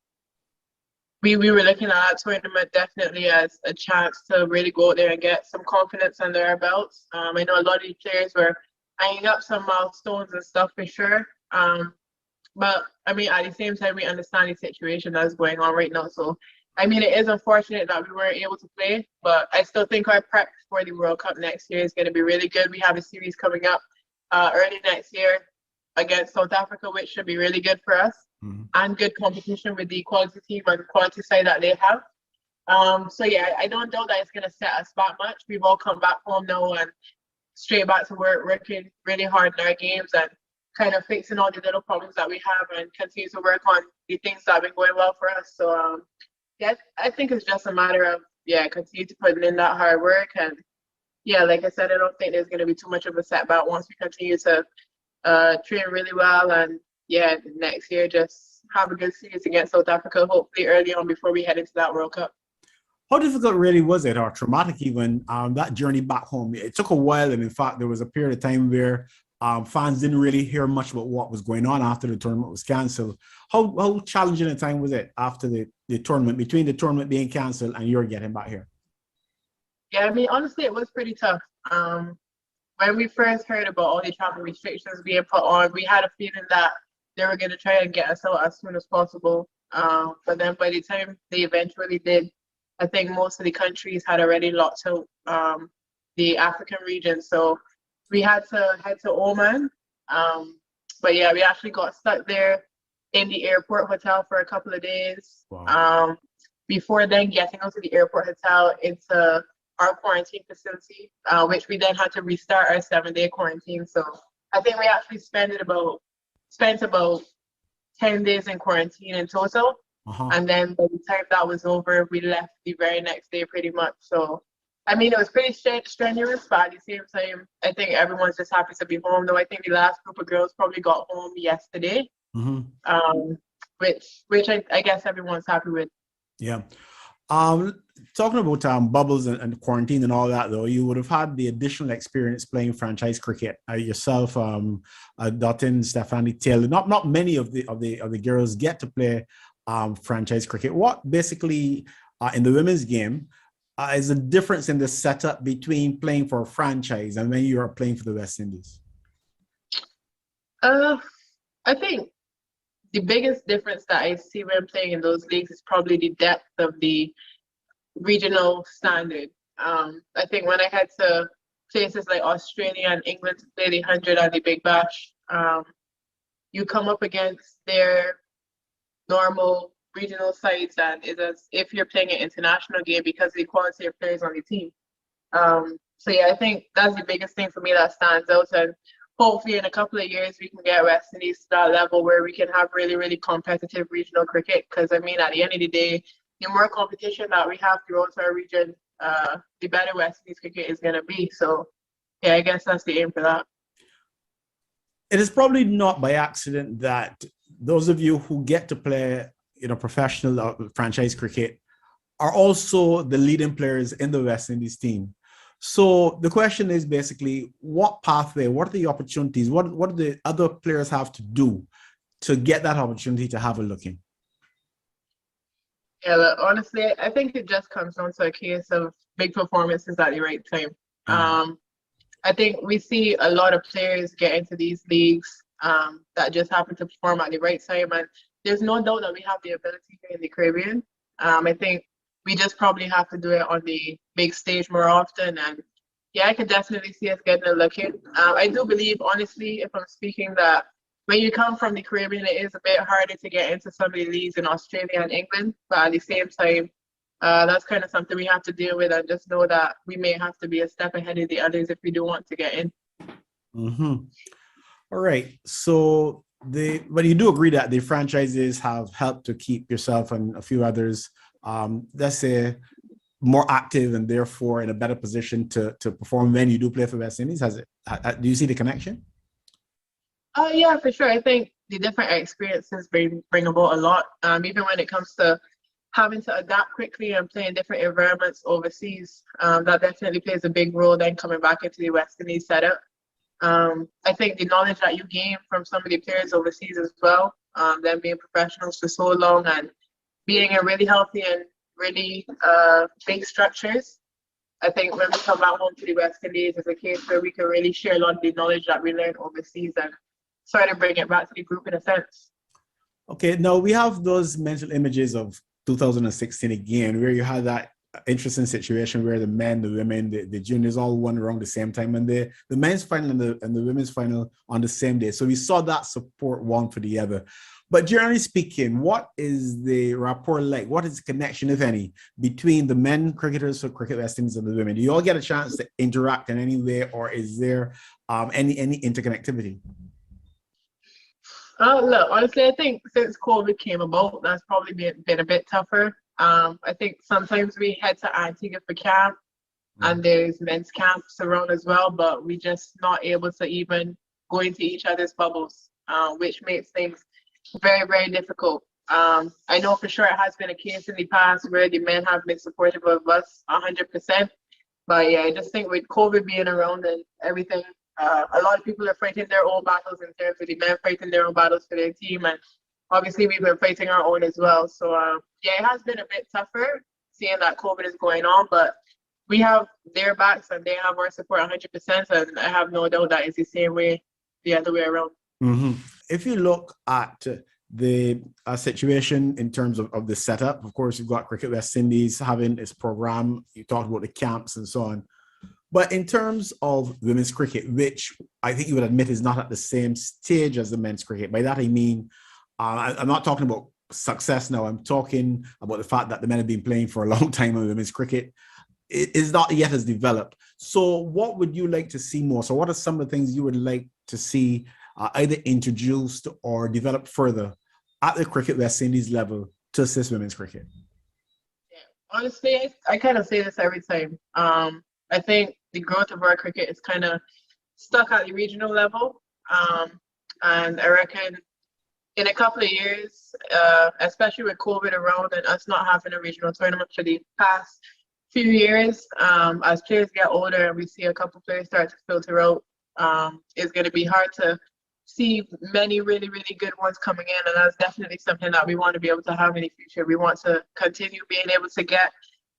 we were looking at that tournament definitely as a chance to really go out there and get some confidence under our belts. I know a lot of these players were eyeing up some milestones and stuff for sure. But I mean, at the same time, we understand the situation that's going on right now. So, I mean, it is unfortunate that we weren't able to play, but I still think our prep for the World Cup next year is going to be really good. We have a series coming up early next year against South Africa, which should be really good for us, and good competition with the quality team and quality side that they have. So yeah, I don't doubt that it's going to set us back much. We've all come back home now and straight back to work, working really hard in our games and kind of fixing all the little problems that we have and continue to work on the things that have been going well for us. So yeah, I think it's just a matter of, continue to put in that hard work. And yeah, like I said, I don't think there's going to be too much of a setback once we continue to train really well. And yeah, next year, just have a good series against South Africa, hopefully early on before we head into that World Cup. How difficult really was it, or traumatic even, that journey back home? It took a while, and in fact, there was a period of time where fans didn't really hear much about what was going on after the tournament was canceled. How challenging a time was it after the tournament, between the tournament being canceled and you're getting back here? Yeah, I mean, honestly, it was pretty tough. When we first heard about all the travel restrictions being put on, we had a feeling that they were going to try and get us out as soon as possible. But then by the time they eventually did, I think most of the countries had already locked out the African region. So we had to head to Oman. But yeah, we actually got stuck there in the airport hotel for a couple of days. Wow. Before then getting out to the airport hotel into our quarantine facility, which we then had to restart our 7-day quarantine. So I think we actually spent about 10 days in quarantine in total. And then by the time that was over, we left the very next day pretty much. So, I mean, it was pretty strenuous, but at the same time, I think everyone's just happy to be home. Though I think the last group of girls probably got home yesterday, which I guess everyone's happy with. Yeah. Talking about bubbles and quarantine and all that, though, you would have had the additional experience playing franchise cricket yourself, Dottin, Stephanie Taylor. Not many of the girls get to play franchise cricket. What basically in the women's game is the difference in the setup between playing for a franchise and when you are playing for the West Indies? I think the biggest difference that I see when playing in those leagues is probably the depth of the regional standard. I think when I head to places like Australia and England to play the 100 and the Big Bash, you come up against their normal regional sides, and it's as if you're playing an international game because of the quality of players on the team. So yeah, I think that's the biggest thing for me that stands out. And hopefully in a couple of years we can get West Indies to that level where we can have really, really competitive regional cricket. Because I mean, at the end of the day, the more competition that we have throughout our region, the better West Indies cricket is going to be. So yeah, I guess that's the aim for that. It is probably not by accident that those of you who get to play, professional franchise cricket are also the leading players in the West Indies team. So the question is basically, what pathway, what are the opportunities, what do the other players have to do to get that opportunity to have a look in? Yeah, look, honestly, I think it just comes down to a case of big performances at the right time. I think we see a lot of players get into these leagues that just happen to perform at the right time, and there's no doubt that we have the ability here in the Caribbean. I think we just probably have to do it on the big stage more often, and yeah, I can definitely see us getting a look in. I do believe, honestly, if I'm speaking, that when you come from the Caribbean, it is a bit harder to get into some of the leagues in Australia and England, but at the same time, that's kind of something we have to deal with, and just know that we may have to be a step ahead of the others if we do want to get in. All right. So but you do agree that the franchises have helped to keep yourself and a few others, let's say, more active and therefore in a better position to perform when you do play for West Indies. Do you see the connection? Yeah, for sure. I think the different experiences bring about a lot. Even when it comes to having to adapt quickly and play in different environments overseas, that definitely plays a big role then coming back into the West Indies setup. I think the knowledge that you gain from some of the players overseas as well, them being professionals for so long and being in really healthy and really big structures. I think when we come back home to the West Indies, it's a case where we can really share a lot of the knowledge that we learned overseas and sort of bring it back to the group in a sense. Okay, now we have those mental images of 2016 again, where you had that interesting situation where the men, the women, the juniors all won around the same time, and the men's final and the women's final on the same day. So we saw that support one for the other. But generally speaking, what is the rapport like? What is the connection, if any, between the men cricketers for Cricket West Indies and the women? Do you all get a chance to interact in any way, or is there any interconnectivity? Look, honestly, I think since COVID came about, that's probably been a bit tougher. I think sometimes we head to Antigua for camp, and there's men's camps around as well, but we just not able to even go into each other's bubbles, which makes things very, very difficult. I know for sure it has been a case in the past where the men have been supportive of us 100%. But yeah, I just think with COVID being around and everything, a lot of people are fighting their own battles in terms of the men fighting their own battles for their team. And obviously we've been fighting our own as well. So yeah, it has been a bit tougher seeing that COVID is going on, but we have their backs and they have our support 100%. And I have no doubt that it's the same way, the other way around. Mm-hmm. If you look at the situation in terms of the setup, of course, you've got Cricket West Indies having its program. You talked about the camps and so on. But in terms of women's cricket, which I think you would admit is not at the same stage as the men's cricket, by that I mean, I'm not talking about success now. I'm talking about the fact that the men have been playing for a long time in women's cricket. It is not yet as developed. So what would you like to see more? So what are some of the things you would like to see either introduced or developed further at the Cricket West Indies level to assist women's cricket? Yeah, honestly, I kind of say this every time. I think the growth of our cricket is kind of stuck at the regional level. And I reckon in a couple of years, especially with COVID around and us not having a regional tournament for the past few years, as players get older and we see a couple players start to filter out, it's going to be hard to see many really, really good ones coming in. And that's definitely something that we want to be able to have in the future. We want to continue being able to get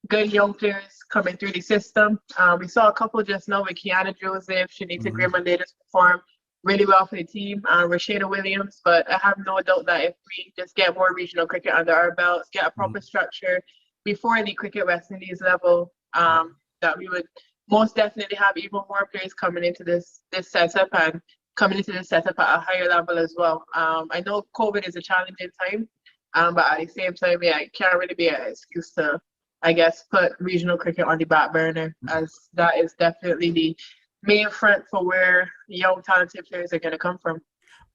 good young players coming through the system. We saw a couple just now with Kiana Joseph, Shanita Grimmond, they just performed really well for the team, Rashida Williams. But I have no doubt that if we just get more regional cricket under our belts, get a proper structure before the Cricket West Indies level, that we would most definitely have even more players coming into this setup and coming into the setup at a higher level as well. I know COVID is a challenging time, but at the same time, yeah, it can't really be an excuse to, I guess, put regional cricket on the back burner, as that is definitely the main front for where young talented players are going to come from.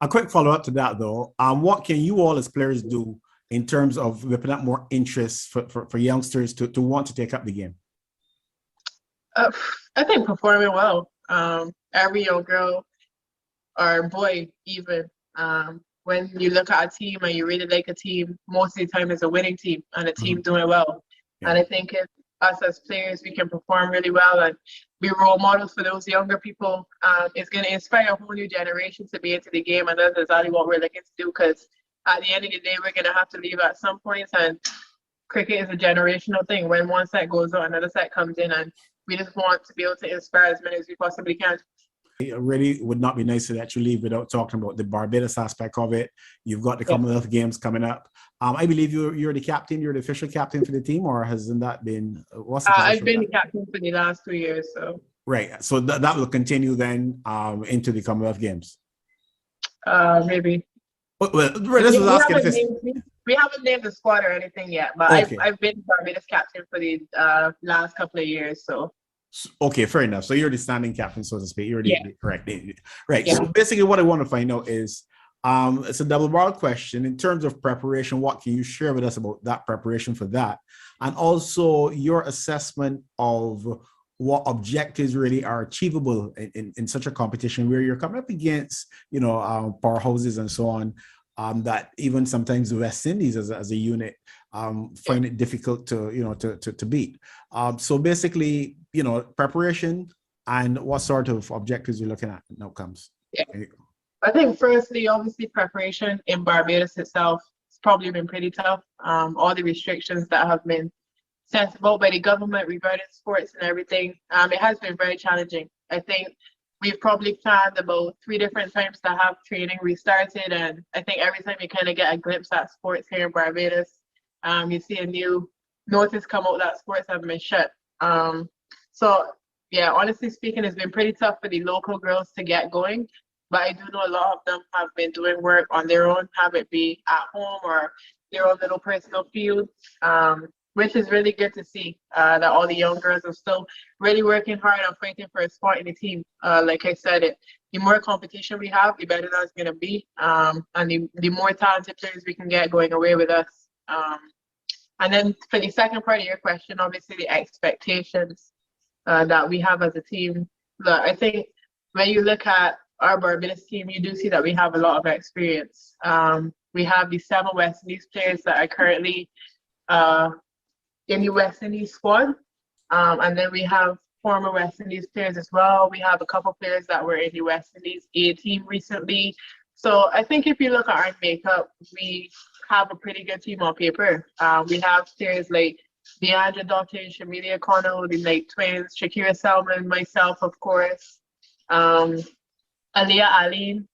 A quick follow-up to that, though. What can you all as players do in terms of whipping up more interest for youngsters to want to take up the game? I think performing well. Every young girl or boy, even, when you look at a team and you really like a team, most of the time it's a winning team and a team doing well. Yeah. And I think if us as players, we can perform really well and be role models for those younger people, it's going to inspire a whole new generation to be into the game. And that's exactly what we're looking to do, because at the end of the day, we're going to have to leave at some point. And cricket is a generational thing. When one set goes out, another set comes in, and we just want to be able to inspire as many as we possibly can. It really would not be nice to let you leave without talking about the Barbados aspect of it. You've got the Commonwealth Games coming up. I believe you're the captain, you're the official captain for the team, or hasn't that been, what's the I've been the captain for the last 2 years, so. Right, so that will continue then into the Commonwealth Games? Maybe. Well, this was asking we haven't named the squad or anything yet, but okay. I've been Barbados captain for the last couple of years, so. Okay, fair enough. So you're the standing captain, so to speak. You're the correct. Right. Yeah. So basically what I want to find out is, it's a double-barrel question. In terms of preparation, what can you share with us about that preparation for that? And also your assessment of what objectives really are achievable in such a competition where you're coming up against, powerhouses and so on, that even sometimes the West Indies as a unit find it difficult to beat. So basically, preparation and what sort of objectives you're looking at and outcomes. Yeah. I think firstly, obviously preparation in Barbados itself has probably been pretty tough. All the restrictions that have been sent about by the government regarding sports and everything, it has been very challenging. I think we've probably planned about 3 different times to have training restarted, and I think every time you kind of get a glimpse at sports here in Barbados, you see a new notice come out that sports have been shut. So yeah, honestly speaking, it's been pretty tough for the local girls to get going, but I do know a lot of them have been doing work on their own, have it be at home or their own little personal field, which is really good to see, that all the young girls are still really working hard on fighting for a spot in the team. Like I said, the more competition we have, the better that's going to be, and the more talented players we can get going away with us. And then for the second part of your question, obviously the expectations that we have as a team. Look, I think when you look at our Barbados team, you do see that we have a lot of experience. We have the 7 West Indies players that are currently in the West Indies squad, and then we have former West Indies players as well. We have a couple players that were in the West Indies A team recently. So I think if you look at our makeup, we have a pretty good team on paper. We have players like Deandra Doughty and Shamilia Connell, the like twins, Shakira Selman, myself, of course, Aliyah Aline,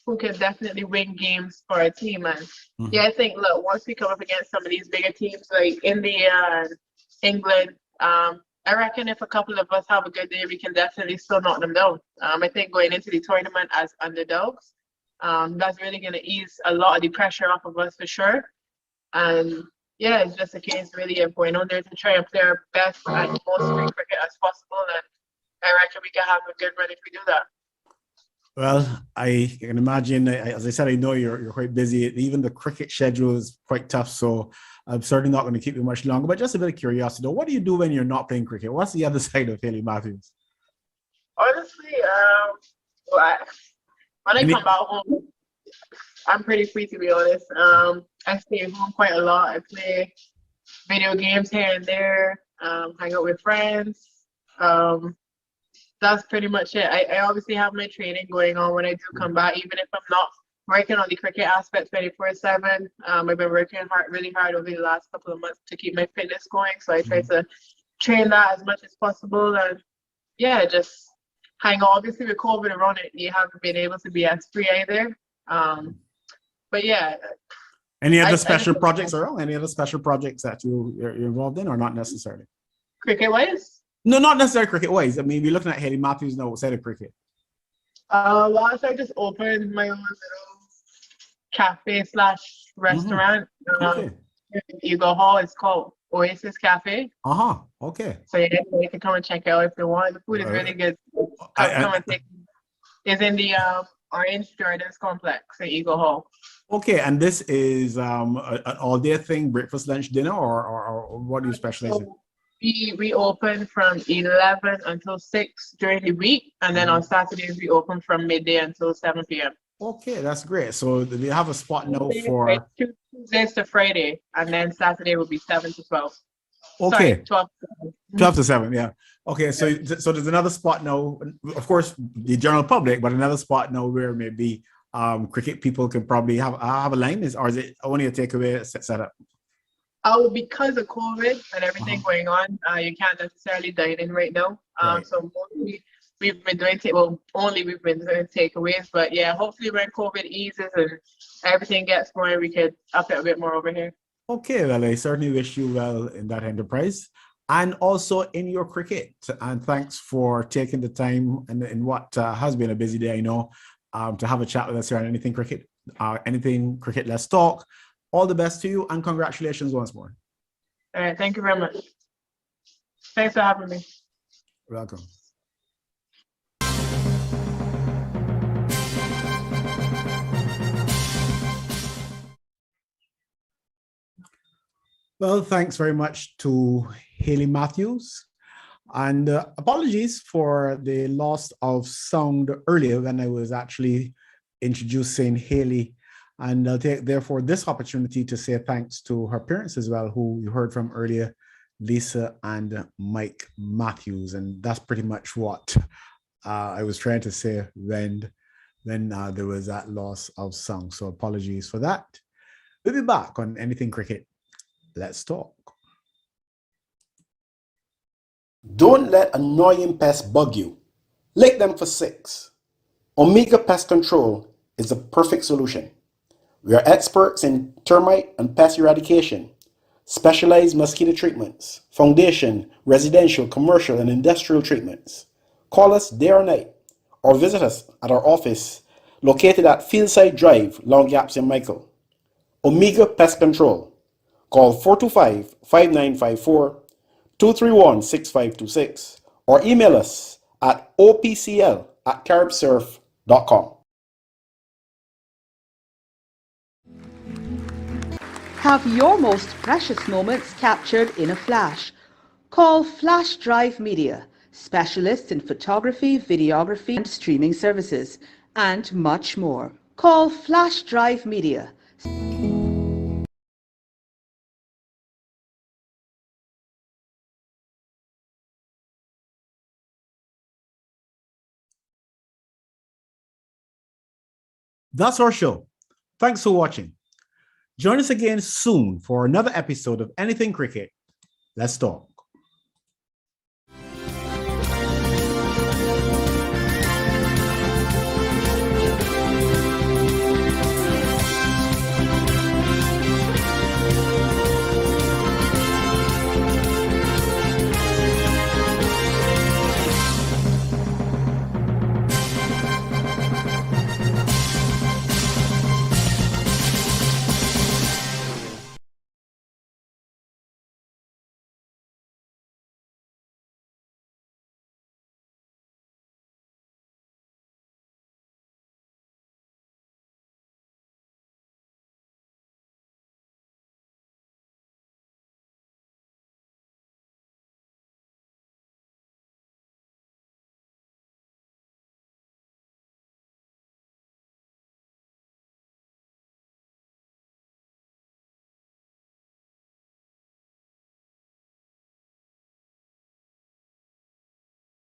who can definitely win games for our team. And yeah, I think, look, once we come up against some of these bigger teams like India and England, I reckon if a couple of us have a good day, we can definitely still knock them down. I think going into the tournament as underdogs, that's really going to ease a lot of the pressure off of us for sure. And yeah, it's just a case really of going on there to try and play our best and most free cricket as possible. And I reckon we can have a good run if we do that. Well, I can imagine, as I said, I know you're quite busy. Even the cricket schedule is quite tough, so I'm certainly not going to keep you much longer. But just a bit of curiosity, though, what do you do when you're not playing cricket? What's the other side of Hayley Matthews? Honestly, when I come back home, I'm pretty free, to be honest. I stay home quite a lot. I play video games here and there, hang out with friends. That's pretty much it. I obviously have my training going on when I do come back, even if I'm not working on the cricket aspect 24/7. I've been working really hard over the last couple of months to keep my fitness going. So I try to train that as much as possible. And yeah, just hang on. Obviously with COVID around it, you haven't been able to be as free either. But yeah. Any other special projects around? Any other special projects that you're involved in, or not necessarily? Cricket-wise? No, not necessarily cricket-wise. I mean, we're looking at Hayley Matthews now outside of cricket. Last I just opened my own little cafe/restaurant. Okay. Eagle Hall. It's called Oasis Cafe. Okay. So yeah, you can come and check it out if you want. The food is really good. Come and take it. It's in the Orange Gardens complex at Eagle Hall. Okay, and this is an all-day thing, breakfast, lunch, dinner, or what do you specialize in? We open from 11 until 6 during the week, and then on Saturdays we open from midday until 7 p.m. Okay, that's great. So we have a spot now for Tuesdays to Friday, and then Saturday will be 7 to 12. Okay. Sorry, 12 to 7. 12 to 7, yeah. Okay, so there's another spot now, of course, the general public, but another spot now where maybe cricket people can probably have a line, or is it only a takeaway setup? Because of COVID and everything going on, you can't necessarily dine in right now. So mostly we've been doing takeaways. But yeah, hopefully when COVID eases and everything gets going, we could up it a bit more over here. Okay, well, I certainly wish you well in that enterprise and also in your cricket. And thanks for taking the time in what has been a busy day, I know, to have a chat with us here on Anything Cricket. Anything Cricket, Let's Talk. All the best to you and congratulations once more. All right, thank you very much. Thanks for having me. You're welcome. Well, thanks very much to Hayley Matthews. And apologies for the loss of sound earlier when I was actually introducing Hayley. And I'll take, therefore, this opportunity to say thanks to her parents as well, who you heard from earlier, Lisa and Mike Matthews. And that's pretty much what I was trying to say when there was that loss of sound. So apologies for that. We'll be back on Anything Cricket. Let's talk. Don't let annoying pests bug you. Lick them for 6. Omega Pest Control is the perfect solution. We are experts in termite and pest eradication, specialized mosquito treatments, foundation, residential, commercial, and industrial treatments. Call us day or night or visit us at our office located at Fieldside Drive, Long Gap, St. Michael. Omega Pest Control. Call 425-5954, 231-6526, or email us at opcl@caribsurf.com. Have your most precious moments captured in a flash. Call Flash Drive Media, specialists in photography, videography, and streaming services, and much more. Call Flash Drive Media. That's our show. Thanks for watching. Join us again soon for another episode of Anything Cricket. Let's talk.